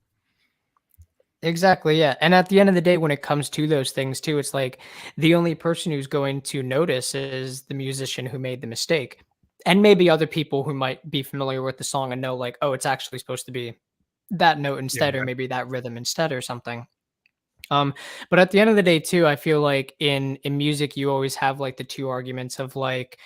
Exactly, yeah, and at the end of the day, when it comes to those things too, it's like the only person who's going to notice is the musician who made the mistake, and maybe other people who might be familiar with the song and know like, "Oh, it's actually supposed to be that note Yeah, instead, or maybe that rhythm instead or something." Um, but at the end of the day too, I feel like in music, you always have like the two arguments of like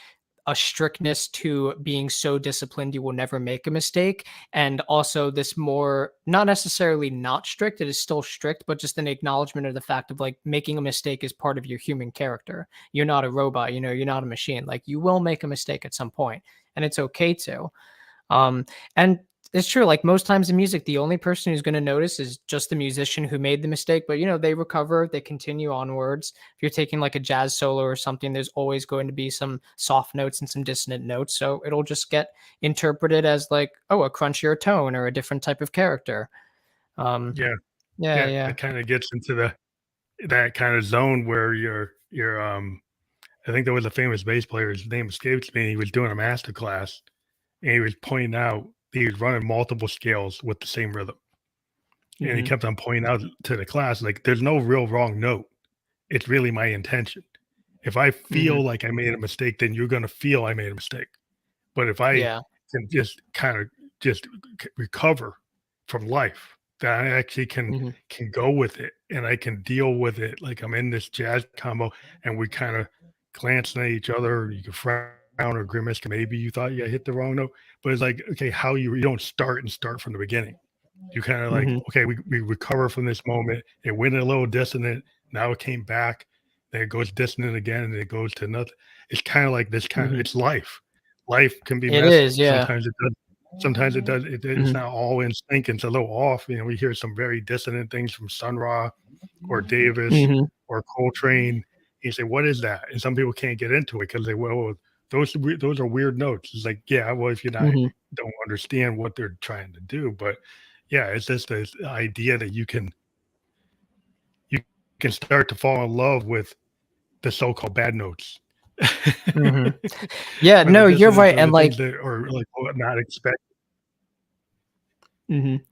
a strictness to being so disciplined you will never make a mistake, and also this more not necessarily not strict, it is still strict, but just an acknowledgement of the fact of like making a mistake is part of your human character. You're not a robot, you're not a machine. Like you will make a mistake at some point, and it's okay to. And it's true, like most times in music, the only person who's going to notice is just the musician who made the mistake. But they recover, they continue onwards. If you're taking like a jazz solo or something, there's always going to be some soft notes and some dissonant notes. So it'll just get interpreted as like, oh, a crunchier tone or a different type of character. Um, yeah, yeah, yeah. yeah. It kind of gets into that kind of zone where you're I think there was a famous bass player, his name escapes me. He was doing a master class and he was pointing out he was running multiple scales with the same rhythm. And he Hmm. kept on pointing out to the class, like, there's no real wrong note. It's really my intention. If I Hmm. feel like I made a mistake, then you're gonna feel I made a mistake. But if I Yeah. can just kind of just recover from life, that I actually Hmm. can go with it and I can deal with it. Like I'm in this jazz combo and we kind of glance at each other. You can frown or grimace. Maybe you thought you hit the wrong note, but it's like, okay, how you don't start from the beginning. You kind of like, Hmm. okay, we recover from this moment. It went a little dissonant. Now it came back. Then it goes dissonant again, and it goes to another. It's kind of like this kind of. Hmm. It's life. Life can be It messy. is, yeah. Sometimes it does. Sometimes it does. It's Hmm. not all in sync. It's a little off. We hear some very dissonant things from Sun Ra or Davis Hmm. or Coltrane. You say, what is that? And some people can't get into it because well, those are weird notes. It's like, yeah, well, if you're not Hmm. don't understand what they're trying to do, but yeah, it's just this idea that you can start to fall in love with the so-called bad notes. Hmm. Yeah, Or the no, you're dissonance right. or And the things like, that are like not expected. mhm.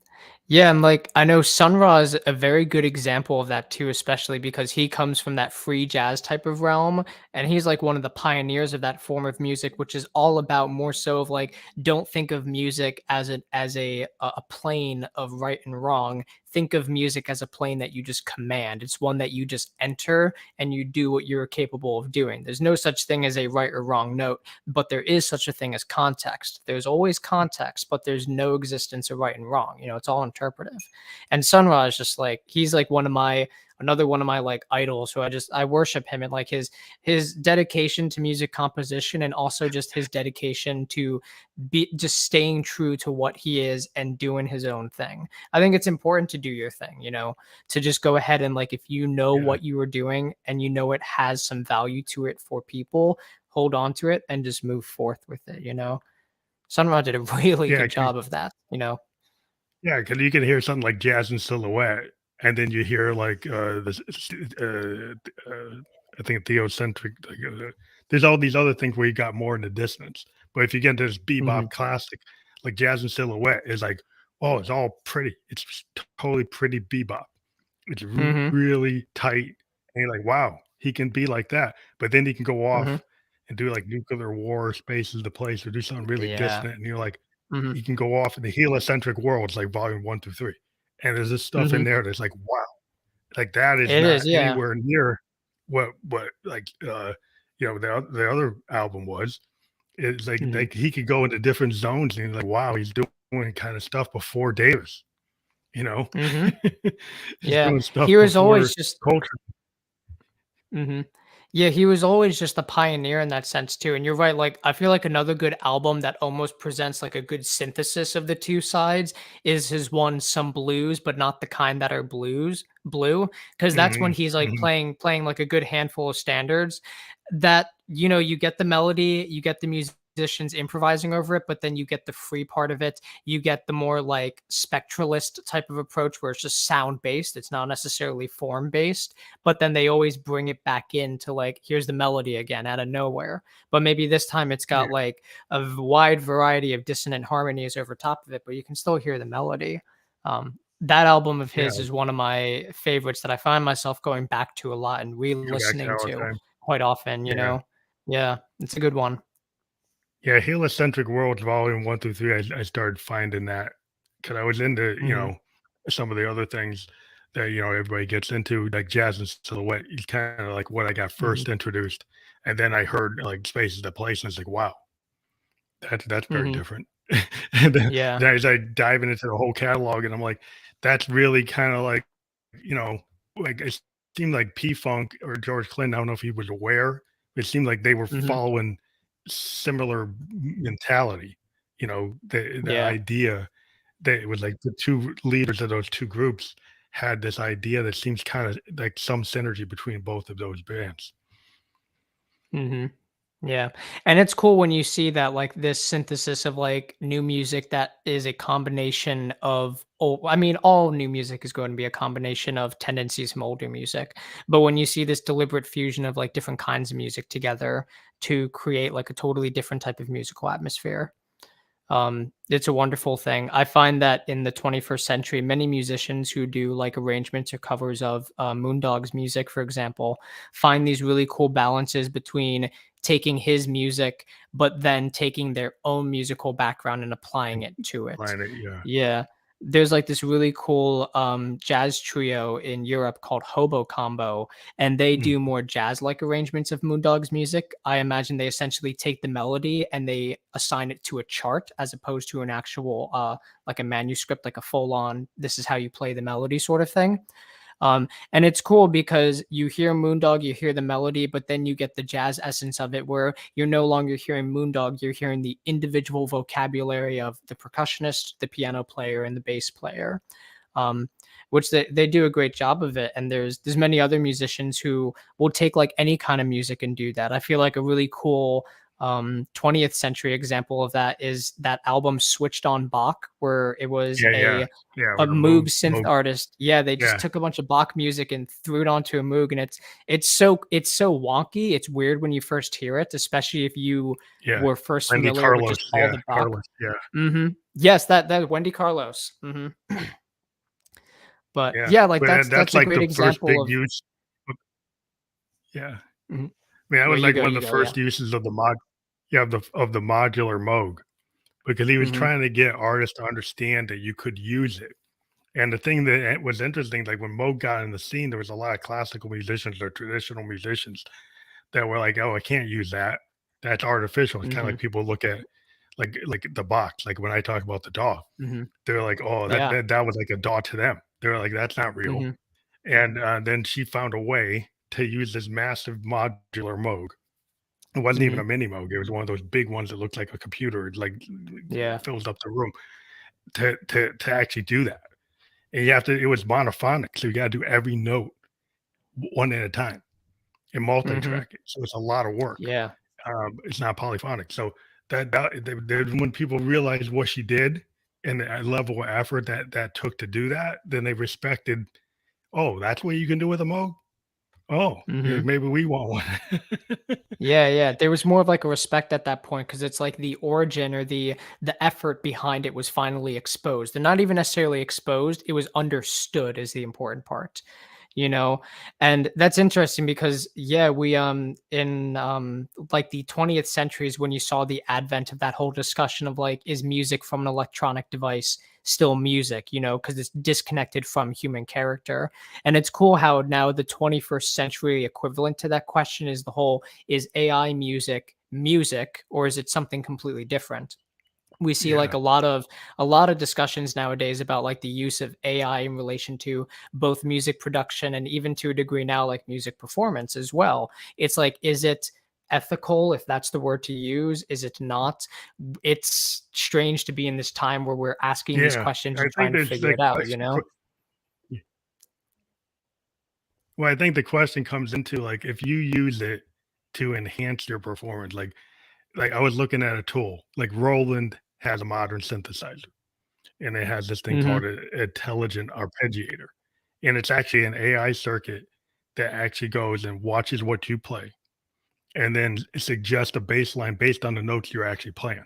Yeah, and like I know Sun Ra is a very good example of that too, especially because he comes from that free jazz type of realm, and he's like one of the pioneers of that form of music, which is all about more so of like don't think of music as a plane of right and wrong. Think of music as a plane that you just command. It's one that you just enter and you do what you're capable of doing. There's no such thing as a right or wrong note, but there is such a thing as context. There's always context, but there's no existence of right and wrong. It's all interpretive. And Sun Ra is just like he's like another one of my like idols who I worship him and like his dedication to music composition and also just his dedication to be just staying true to what he is and doing his own thing. I think it's important to do your thing, to just go ahead and like if you know Yeah, what you are doing and you know it has some value to it for people, hold on to it and just move forth with it. Sun Ra did a really yeah, good job of that. yeah, because you can hear something like Jazz and Silhouette, and then you hear like this, I think theocentric. Like, there's all these other things where you got more in the distance. But if you get into this Hmm. bebop classic, like Jazz and Silhouette, is like, oh, it's all pretty. It's totally pretty bebop. It's Hmm. really tight, and you're like, wow, he can be like that. But then he can go Hmm. off and do like nuclear war, space is the place, or do something really Yeah. dissonant, and you're like Hmm. you can go off in the heliocentric worlds like volume 1 through 3. And there's this stuff Hmm. in there that's like, wow, like that is It not is, yeah. anywhere near what like the other album was. It's Mhm. like he could go into different zones and like, wow, he's doing kind of stuff before Davis, you know? Mhm. He's Yeah. doing stuff He was before always just culture. Mhm. Yeah, he was always just a pioneer in that sense too. And you're right, like I feel like another good album that almost presents like a good synthesis of the two sides is his one Some Blues, but not the kind that are blue, because that's when Mhm, he's like mhm. playing like a good handful of standards that you get the melody, you get the musicians improvising over it, but then you get the free part of it. You get the more like spectralist type of approach where it's just sound based, it's not necessarily form based, but then they always bring it back into like here's the melody again out of nowhere, but maybe this time it's Yeah, got like a wide variety of dissonant harmonies over top of it, but you can still hear the melody. That album of yeah, his is one of my favorites that I find myself going back to a lot and go back to that re-listening all the to time. quite often, Yeah. yeah, it's a good one. Yeah, Heliocentric Worlds Volume 1 through 3, I started finding that because I was into, Hmm. some of the other things that, everybody gets into, like Jazz and Silhouette is kinda like what I got Hmm. first introduced, and then I heard, like, Spaces to Place, and it's like, "Wow, that's very Hmm. different." And Yeah. then as I diving into the whole catalog, and I'm like, "That's really kinda like," you know, like, it seemed like P-Funk or George Clinton, I don't know if he was aware, it seemed like they were Hmm. following similar mentality, the Yeah. idea that it was like the 2 leaders of those 2 groups had this idea that seems kinda like some synergy between both of those bands. Hmm. Yeah. And it's cool when you see that like this synthesis of like new music that is a combination of I mean, all new music is going to be a combination of tendencies from older music. But when you see this deliberate fusion of like different kinds of music together to create like a totally different type of musical atmosphere, it's a wonderful thing. I find that in the 21st century, many musicians who do like arrangements or covers of Moondog's music, for example, find these really cool balances between taking his music, but then taking their own musical background and applying And it to it. Planet, yeah. Yeah. There's like this really cool jazz trio in Europe called Hobo Combo, and they Mm, do more jazz-like arrangements of Moondog's music. I imagine they essentially take the melody and they assign it to a chart as opposed to an actual like a manuscript, like a full-on this is how you play the melody sort of thing. And it's cool because you hear Moondog, you hear the melody, but then you get the jazz essence of it where you're no longer hearing Moondog, you're hearing the individual vocabulary of the percussionist, the piano player, and the bass player. Um, which they do a great job of it. And there's many other musicians who will take like any kind of music and do that. I feel like a really cool 20th century example of that is that album Switched on Bach, where it was yeah, yeah, yeah, a with the Moog synth Moog, artist. Yeah, they just yeah, took a bunch of Bach music and threw it onto a Moog, and it's so wonky. It's weird when you first hear it, especially if you yeah. were first Randy familiar with Carlos, just all yeah, the Bach. Carlos, yeah, Yes, that Wendy Carlos. But yeah, yeah, like but that's that's a like great the first example big of. use. Yeah. Mhm. I mean, that Yeah, was you like go, one of you the go. Yeah. first uses of the modular Moog, because he was Hmm. trying to get artists to understand that you could use it. And the thing that was interesting, like when Moog got in the scene, there was a lot of classical musicians or traditional musicians that were like, "Oh, I can't use that. That's artificial." It's kind of Hmm. like people look at like the box. Like when I talk about the DAW, Hmm. they're like, "Oh, that Yeah. that, that was like a DAW to them." They're like, "That's not real." Hmm. And then she found a way to use this massive modular Moog. It wasn't even Hmm. a mini Moog. It was one of those big ones that looked like a computer. It like Yeah. fills up the room to actually do that. And you have to. It was monophonic, so you got to do every note one at a time and Hmm. multi-track it. So it's a lot of work. Yeah. It's not polyphonic. So when people realized what she did and the level of effort that took to do that, then they respected. Oh, that's what you can do with a Moog. Oh, yeah, Hmm. maybe we want one. Yeah, yeah. There was more of like a respect at that point because it's like the origin or the effort behind it was finally exposed. They're not even necessarily exposed, it was understood is the important part, you know? And that's interesting because yeah, we in like the 20th century is when you saw the advent of that whole discussion of like, is music from an electronic device still music, because it's disconnected from human character. And it's cool how now the 21st century equivalent to that question is the whole is AI music music, or is it something completely different? We see like Yeah. a lot of discussions nowadays about like the use of AI in relation to both music production and even to a degree now like music performance as well. It's like, is it ethical, if that's the word to use? Is it not? It's strange to be in this time where we're asking these Yeah. questions I and think trying to there's figure like it out, you know? well, I think the question comes into like if you use it to enhance your performance, like I was looking at a tool, like Roland has a modern synthesizer and it has this thing Mhm. called an intelligent arpeggiator. And it's actually an AI circuit that actually goes and watches what you play and then suggests a bass line based on the notes you're actually playing.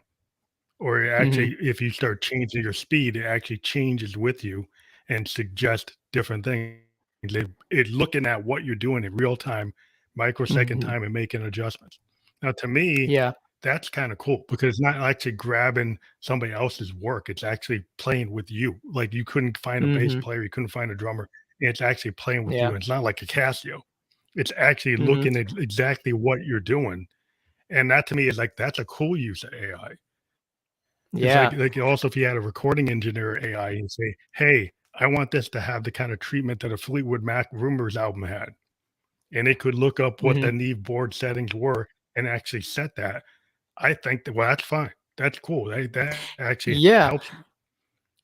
Or it Mhm. actually, if you start changing your speed, it actually changes with you and suggests different things. It looking at what you're doing in real time, microsecond Mhm. time, and making adjustments. Now, to me, Yeah. that's kind of cool because it's not actually grabbing somebody else's work. It's actually playing with you. Like you couldn't find a bass Mhm. player, you couldn't find a drummer. It's actually playing with Yeah. you. It's not like a Casio. It's actually Mhm. looking at exactly what you're doing. And that to me is like that's a cool use of AI. It's Yeah. like also if you had a recording engineer AI and say, "Hey, I want this to have the kind of treatment that a Fleetwood Mac Rumors album had," and it could look up what the Mhm. Neve board settings were and actually set that. I think that well, that's fine. That's cool. That actually Yeah. helps you,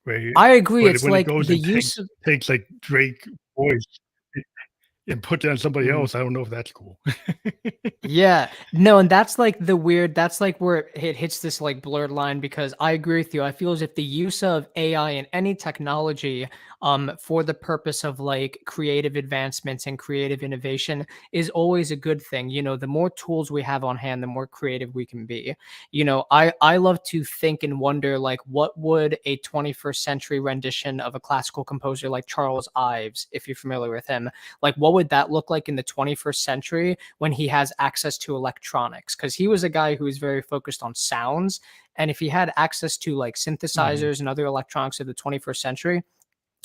right? I agree. But It's when it like goes the and use of takes like Drake voice and puts it on somebody Mhm. else, I don't know if that's cool. Yeah. No, and that's like the weird that's like where it hits this like blurred line because I agree with you. I feel as if the use of AI and any technology for the purpose of like creative advancements and creative innovation is always a good thing. You know, the more tools we have on hand, the more creative we can be. You know, I love to think and wonder like what would a 21st century rendition of a classical composer like Charles Ives, if you're familiar with him, like what would that look like in the 21st century when he has access to electronics? Because he was a guy who was very focused on sounds. And if he had access to like Mhm. synthesizers and other electronics of the 21st century,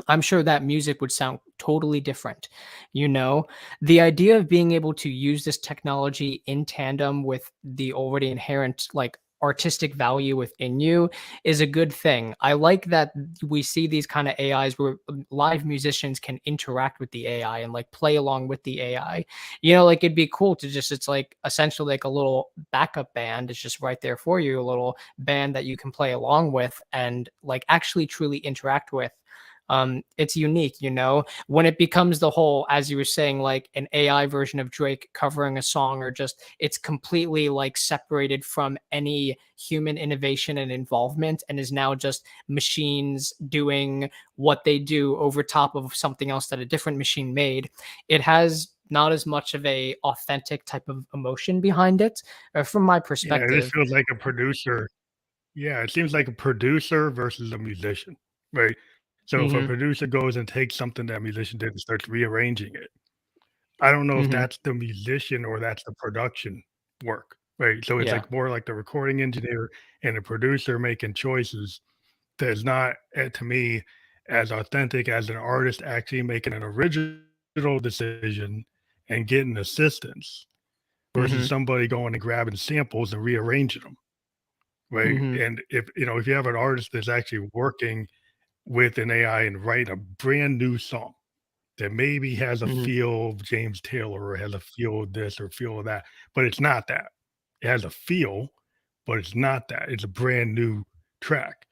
I'm sure that music would sound totally different. You know, the idea of being able to use this technology in tandem with the already inherent like artistic value within you is a good thing. I like that we see these kind of AIs where live musicians can interact with the AI and like play along with the AI. You know, like it'd be cool to just, it's like essentially like a little backup band. It's just right there for you, a little band that you can play along with and like actually truly interact with. It's unique, you know, when it becomes the whole, as you were saying, like an AI version of Drake covering a song, or just it's completely like separated from any human innovation and involvement and is now just machines doing what they do over top of something else that a different machine made. It has not as much of a authentic type of emotion behind it, from my Yeah, it just perspective. feels like a producer. Yeah, it seems like a producer versus a musician, right? So if a Hmm. producer goes and takes something that musician did and starts rearranging it, I don't know if Hmm. that's the musician or that's the production work, right? So it's Yeah. like more like the recording engineer and the producer making choices that's not, to me, as authentic as an artist actually making an original decision and getting assistance versus Hmm. somebody going and grabbing samples and rearranging them. Right, Hmm. and if you have an artist that's actually working with an AI and write a brand new song that maybe has a Hmm. feel of James Taylor or has a feel of this or feel of that, but it's not that. It has a feel, but it's not that. It's a brand new track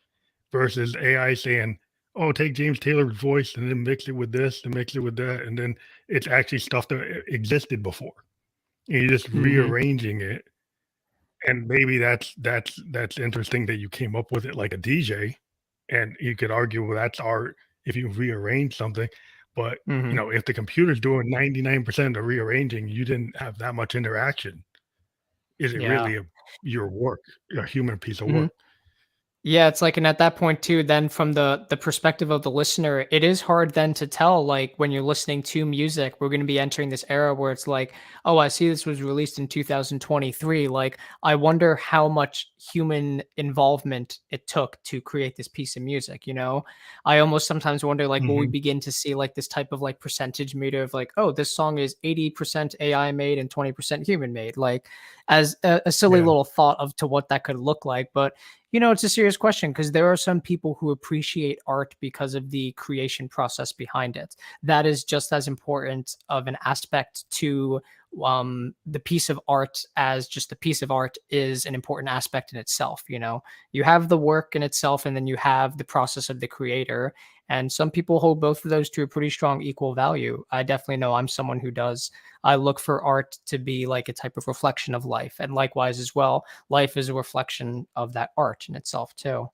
versus AI saying, "Oh, take James Taylor's voice and then mix it with this and mix it with that," and then it's actually stuff that existed before, and you're just Hmm. rearranging it, and maybe that's interesting that you came up with it like a DJ, and you could argue, well, that's art if you rearrange something. But Hmm. if the computer's doing 99% of rearranging, you didn't have that much interaction. Is it Yeah. really your work, a human piece of Mhm. work? Yeah, it's like, and at that point too, then from the perspective of the listener, it is hard then to tell, like, when you're listening to music, we're going to be entering this era where it's like, oh, I see this was released in 2023. Like, I wonder how much human involvement it took to create this piece of music, you know? I almost sometimes wonder, like, will we Hmm. begin to see like this type of like percentage meter of like, oh, this song is 80% AI made and 20% human made, like, as a silly Yeah. little thought of to what that could look like. But it's a serious question because there are some people who appreciate art because of the creation process behind it. That is just as important of an aspect to the piece of art as just the piece of art is an important aspect in itself. You have the work in itself, and then you have the process of the creator. And some people hold both of those to a pretty strong equal value. I definitely know I'm someone who does. I look for art to be like a type of reflection of life. And likewise, as well, life is a reflection of that art in itself too.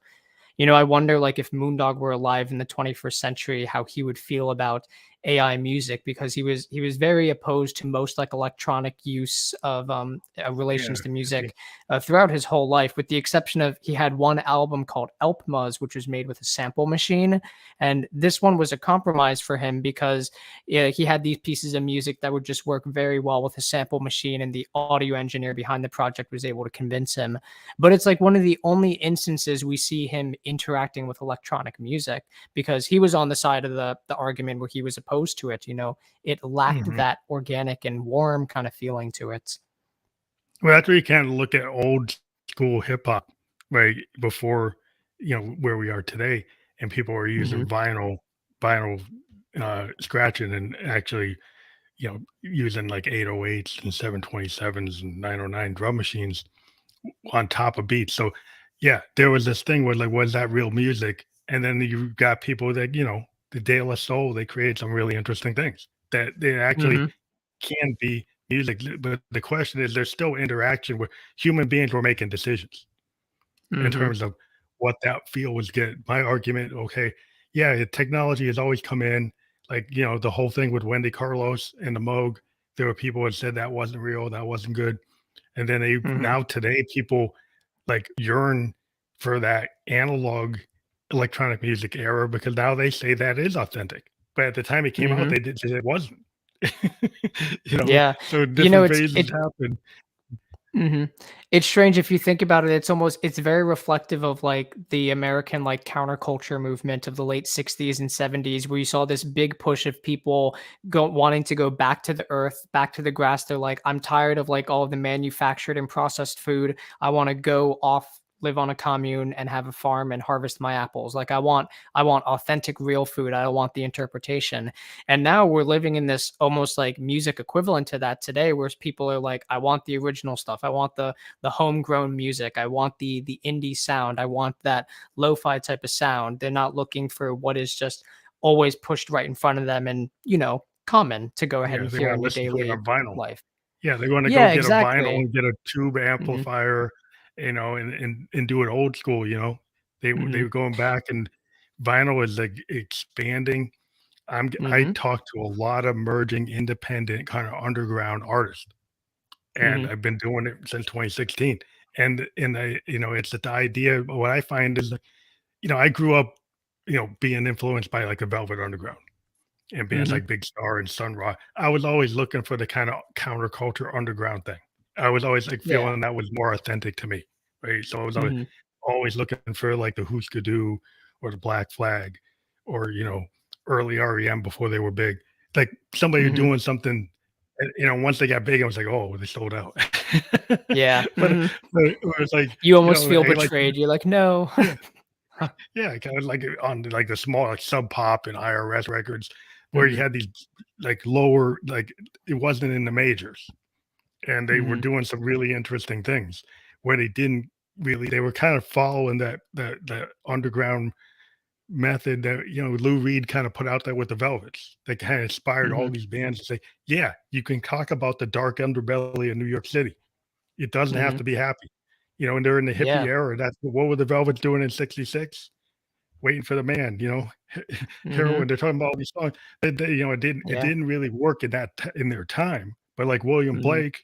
I wonder like if Moondog were alive in the 21st century, how he would feel about AI music, because he was very opposed to most like electronic use of Yeah. relations to If you, music throughout his whole life, with the exception of he had one album called Elpmuz, which was made with a sample machine, and this one was a compromise for him because yeah, he had these pieces of music that would just work very well with a sample machine, and the audio engineer behind the project was able to convince him. But it's like one of the only instances we see him interacting with electronic music, because he was on the side of the argument where he was opposed to it. It lacked mhm. that organic and warm kind of feeling to it. Well, that's where you kind of look at old school hip hop, right? Before, where we are today, and people are Hmm. using vinyl, scratching and actually, using like 808s and 727s and 909 drum machines on top of beats. So, yeah, there was this thing where like, was that real music? And then you got people that, the De La Soul, they create some really interesting things that they actually Hmm. can be music. But the question is, there's still interaction where human beings were making decisions in Hmm. terms of what that feel was good. My argument, okay, yeah, technology has always come in, like, the whole thing with Wendy Carlos and the Moog. There were people that said that wasn't real, that wasn't good. And then Hmm. now today people like yearn for that analog electronic music era because now they say that is authentic. But at the time it came out, Hmm. they did say it wasn't. Yeah. So You know, different it's phases it happen. Mhm. It's strange if you think about it. It's very reflective of like the American like counterculture movement of the late 60s and 70s, where you saw this big push of people wanting to go back to the earth, back to the grass. They're like, I'm tired of like all of the manufactured and processed food. I want to go off, live on a commune and have a farm and harvest my apples. Like I want authentic real food. I don't want the interpretation. And now we're living in this almost like music equivalent to that today, where people are like, I want the original stuff. I want the homegrown music. I want the indie sound. I want that lo-fi type of sound. They're not looking for what is just always pushed right in front of them and, common to go ahead Yeah, and they hear want to in your listen to it daily on vinyl. life. Yeah, they wanna go Yeah, get a vinyl exactly. and get a tube Hmm. amplifier, and do it old school, They Hmm. were going back, and vinyl is, like, expanding. I Hmm. talk to a lot of merging independent kinda underground artists, and Hmm. I've been doing it since 2016, and it's the idea. What I find is, like, I grew up, being influenced by, like, the Velvet Underground and bands Hmm. like Big Star and Sun Ra. I was always looking for the kinda counterculture underground thing. I was always, like, Yeah. feeling that was more authentic to me, right? So I was always Hmm. always looking for, like, the Husker Du or the Black Flag or, early REM before they were big. Like, somebody Hmm. doing something, and, once they got big, I was like, "Oh, they sold out." Yeah. But Hmm. but it was like, You almost feel I like, betrayed. You're like, no. yeah. Yeah, kinda like on like the small, like Sub Pop and IRS records where you Hmm. had these like lower, like it wasn't in the majors, and they were Hmm. doing some really interesting things where they didn't really, they were kind of following that underground method that, Lou Reed kind of put out there with the Velvets. They kind of inspired all Hmm. these bands to say, yeah, you can talk about the dark underbelly of New York City. It doesn't have Hmm. to be happy. And they're in the hippie Yeah. era. That's what were the Velvets doing in '66? Waiting for the man, Mhm. heroin. They're talking about all these songs. It Yeah. didn't really work in their time. But like William Mhm. Blake,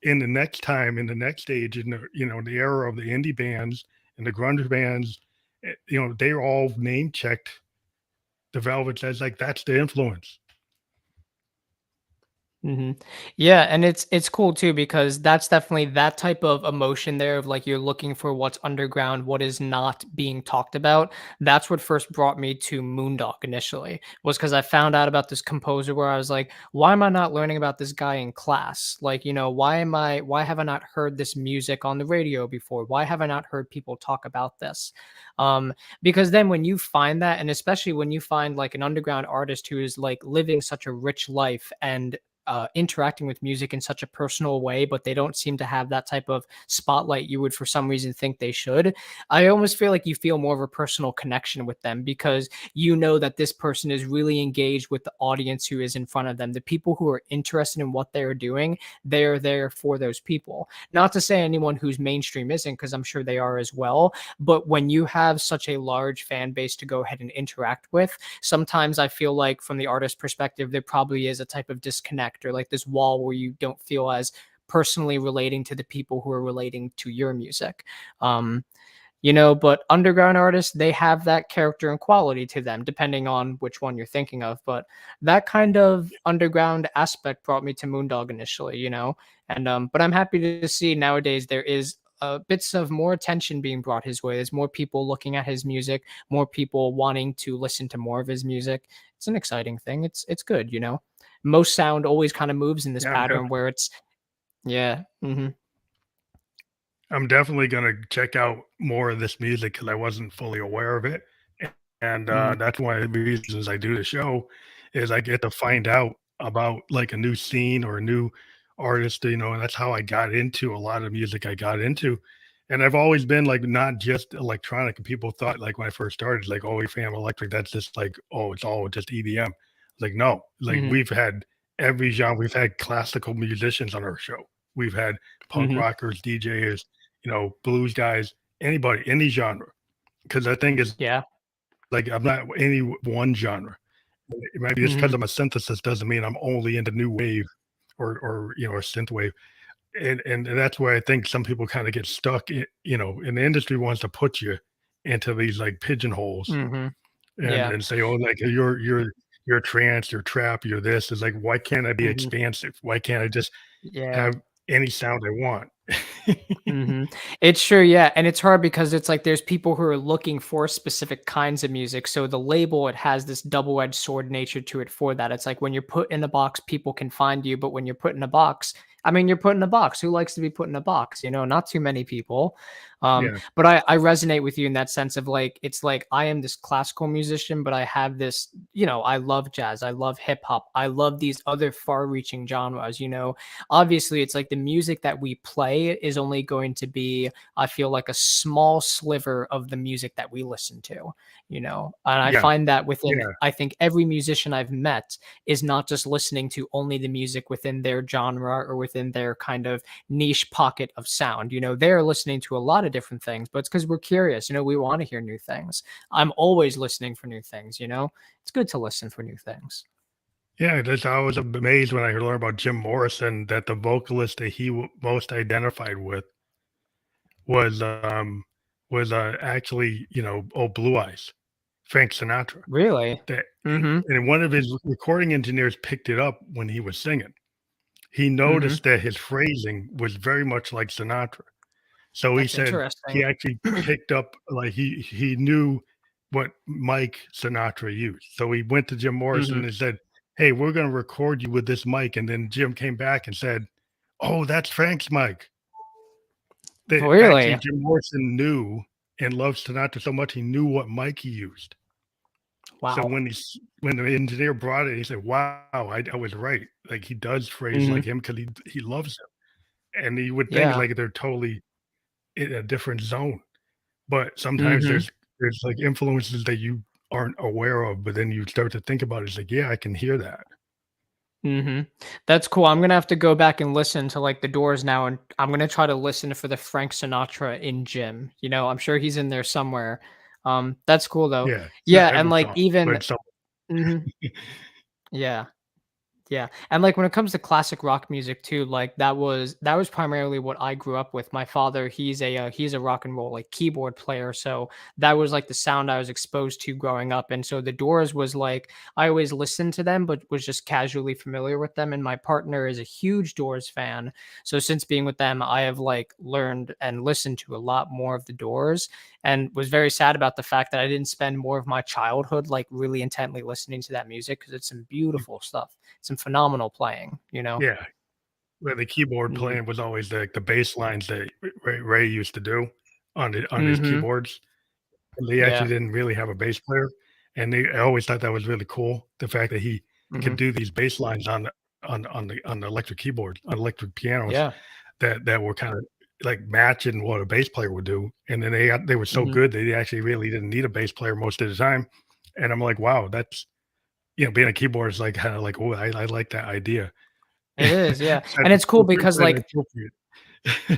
in the next time, in the next age, in the era of the indie bands and the grunge bands, they're all name checked the Velvets as like that's the influence. Mhm. Yeah, and it's cool too because that's definitely that type of emotion there of like you're looking for what's underground, what is not being talked about. That's what first brought me to Moondog initially, was because I found out about this composer where I was like, why am I not learning about this guy in class? Like, why have I not heard this music on the radio before? Why have I not heard people talk about this? Because then when you find that, and especially when you find like an underground artist who is like living such a rich life and interacting with music in such a personal way, but they don't seem to have that type of spotlight you would for some reason think they should. I almost feel like you feel more of a personal connection with them because you know that this person is really engaged with the audience who is in front of them. The people who are interested in what they're doing, they're there for those people. Not to say anyone who's mainstream isn't, because I'm sure they are as well. But when you have such a large fan base to go ahead and interact with, sometimes I feel like from the artist perspective, there probably is a type of disconnect or like this wall where you don't feel as personally relating to the people who are relating to your music. Um, but underground artists, they have that character and quality to them, depending on which one you're thinking of. But that kind of underground aspect brought me to Moondog initially, and but I'm happy to see nowadays there is bits of more attention being brought his way. There's more people looking at his music, more people wanting to listen to more of his music. It's an exciting thing. It's good. Most sound always kind of moves in this Yeah, pattern where it's yeah. I'm definitely gonna check out more of this music because I wasn't fully aware of it, and Mhm. that's one of the reasons I do the show, is I get to find out about like a new scene or a new artist, and that's how I got into a lot of music I got into. And I've always been like not just electronic. And people thought like when I first started, like, oh, EFM electric, that's just like, oh, it's all just EDM. Like, no, like Mhm. we've had every genre. We've had classical musicians on our show. We've had punk Mhm. rockers, DJs, blues guys, anybody, any genre. Because I think it's Yeah. like I'm not any one genre. Maybe just because Mhm. I'm a synthesis doesn't mean I'm only into new wave or synth wave. And that's where I think some people kind of get stuck. In the industry wants to put you into these like pigeonholes Mhm. and Yeah. and say, oh, like you're trance, you're trap, you're this. It's like, why can't I be Mhm. expansive? Why can't I just Yeah. have any sound I want? It's true, yeah, and it's hard because it's like there's people who are looking for specific kinds of music, so the label, it has this double-edged sword nature to it for that. It's like when you're put in a box, people can find you, but when you're put in a box, I mean, you're put in a box. Who likes to be put in a box? Not too many people. Yeah, But I resonate with you in that sense of like, it's like I am this classical musician, but I have this, I love jazz, I love hip hop, I love these other far-reaching genres. Obviously it's like the music that we play is only going to be, I feel like, a small sliver of the music that we listen to. And I yeah, find that within, yeah, I think every musician I've met is not just listening to only the music within their genre or within their kind of niche pocket of sound. They're listening to a lot of different things, but it's because we're curious. We want to hear new things. I'm always listening for new things. It's good to listen for new things. yeah. That's I was amazed when I learned about Jim Morrison that the vocalist that he most identified with was actually Blue Eyes, Frank Sinatra. Really? That Mm-hmm. and one of his recording engineers picked it up when he was singing. He Mm-hmm. noticed that his phrasing was very much like Sinatra. So he That's said he interesting. actually picked up like he knew what mic Sinatra used. So he went to Jim Mm-hmm. Morrison and said, "Hey, we're going to record you with this mic." And then Jim came back and said, "Oh, that's Frank's mic." That actually Really? Jim Morrison knew and loved Sinatra so much he knew what mic he used. So Wow. when the engineer brought it, he said, "Wow, I was right. Like he does phrase Mm-hmm. like him because he loves him." And you would think Yeah. like they're totally in a different zone, but sometimes Mm-hmm. there's like influences that you aren't aware of, but then you start to think about it. It's like, yeah, I can hear that. Mhm. That's cool. I'm gonna have to go back and listen to, like, The Doors now, and I'm gonna try to listen for the Frank Sinatra in Gym. I'm sure he's in there somewhere. That's cool though. Yeah, it's not Yeah, and, every like, song, even but some. mhm. Yeah. Yeah. And like when it comes to classic rock music too, like that was primarily what I grew up with. My father, he's a rock and roll like keyboard player, so that was like the sound I was exposed to growing up. And so the Doors was like I always listened to them but was just casually familiar with them, and my partner is a huge Doors fan. So since being with them, I have like learned and listened to a lot more of the Doors, and was very sad about the fact that I didn't spend more of my childhood like really intently listening to that music, because it's some beautiful stuff, some phenomenal playing, you know? Yeah, where the keyboard Mhm. playing was always the bass lines that Ray used to do on his Mhm. keyboards. And they actually Yeah. didn't really have a bass player, and I always thought that was really cool, the fact that he could Mhm. do these bass lines on the electric keyboard, on electric pianos Yeah. that were kinda, like, matching what a bass player would do, and then they were so Mhm. good, they actually really didn't need a bass player most of the time, and I'm like, "Wow, that's" being a keyboard is, like, kinda like, "Oh, I like that idea." It is, yeah, So and it's it's cool because, appropriate like and appropriate.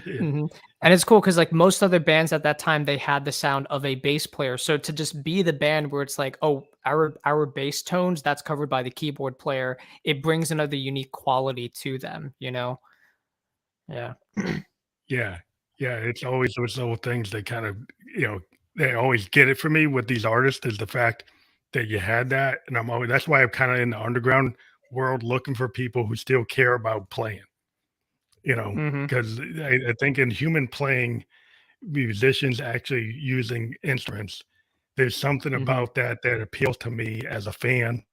Yeah. mhm, and it's cool because like, most other bands at that time, they had the sound of a bass player, so to just be the band where it's like, "Oh, our bass tones, that's covered by the keyboard player," it brings another unique quality to them, you know? Yeah. Yeah. Yeah, it's always those little things that kind of, you know, they always get it for me with these artists is the fact that you had that, and I'm always that's why I'm kinda in the underground world looking for people who still care about playing, Mhm. because I think in human playing, musicians actually using instruments, there's something Mhm. about that that appeals to me as a fan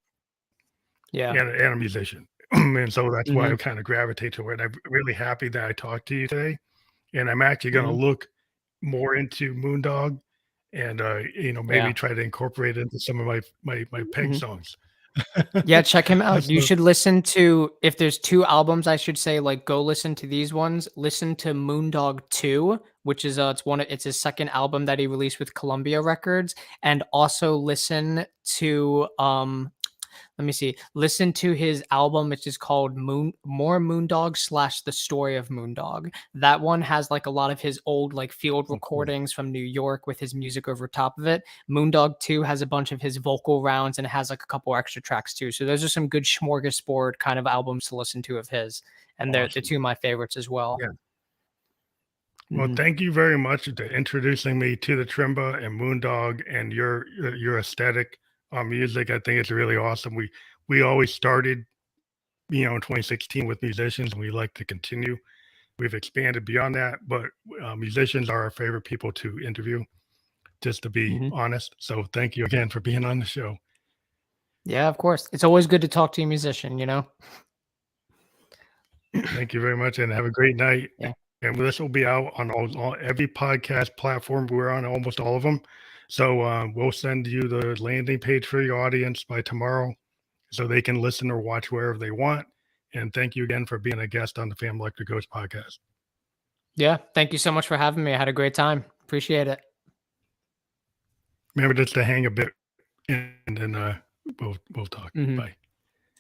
Yeah. and a musician, and so that's why I Mhm. kinda gravitate to it. I'm really happy that I talked to you today, and I'm actually gonna Mhm. look more into Moondog and, maybe Yeah. try to incorporate it into some of my peg Mhm. songs. Yeah, check him out. You So should listen to, if there's 2 albums, I should say, like, go listen to these ones. Listen to Moondog 2, which is, it's his 2nd album that he released with Columbia Records, and also listen to, let me see. Listen to his album, which is called More Moondog slash The Story of Moondog. That one has like a lot of his old like field oh, cool. recordings from New York with his music over top of it. Moondog 2 has a bunch of his vocal rounds, and it has like a couple extra tracks too. So those are some good smorgasbord kind of albums to listen to of his. And they're Awesome. two of my favorites as well. Yeah. Well, Mhm. thank you very much to introducing me to the Trimba and Moondog and your aesthetic on music. I think it's really awesome. We always started, in 2016 with musicians, and we like to continue. We've expanded beyond that, but musicians are our favorite people to interview, just to be Mhm. honest. So thank you again for being on the show. Yeah, of course. It's always good to talk to a musician, you know? Thank you very much, and have a great night. Yeah. And this will be out on every podcast platform. We're on almost all of them. So we'll send you the landing page for your audience by tomorrow so they can listen or watch wherever they want. And thank you again for being a guest on the Fam Electric Ghost podcast. Yeah. Thank you so much for having me. I had a great time. Appreciate it. Remember just to hang a bit and then we'll talk. Mhm. Bye.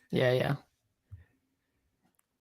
Yeah, yeah.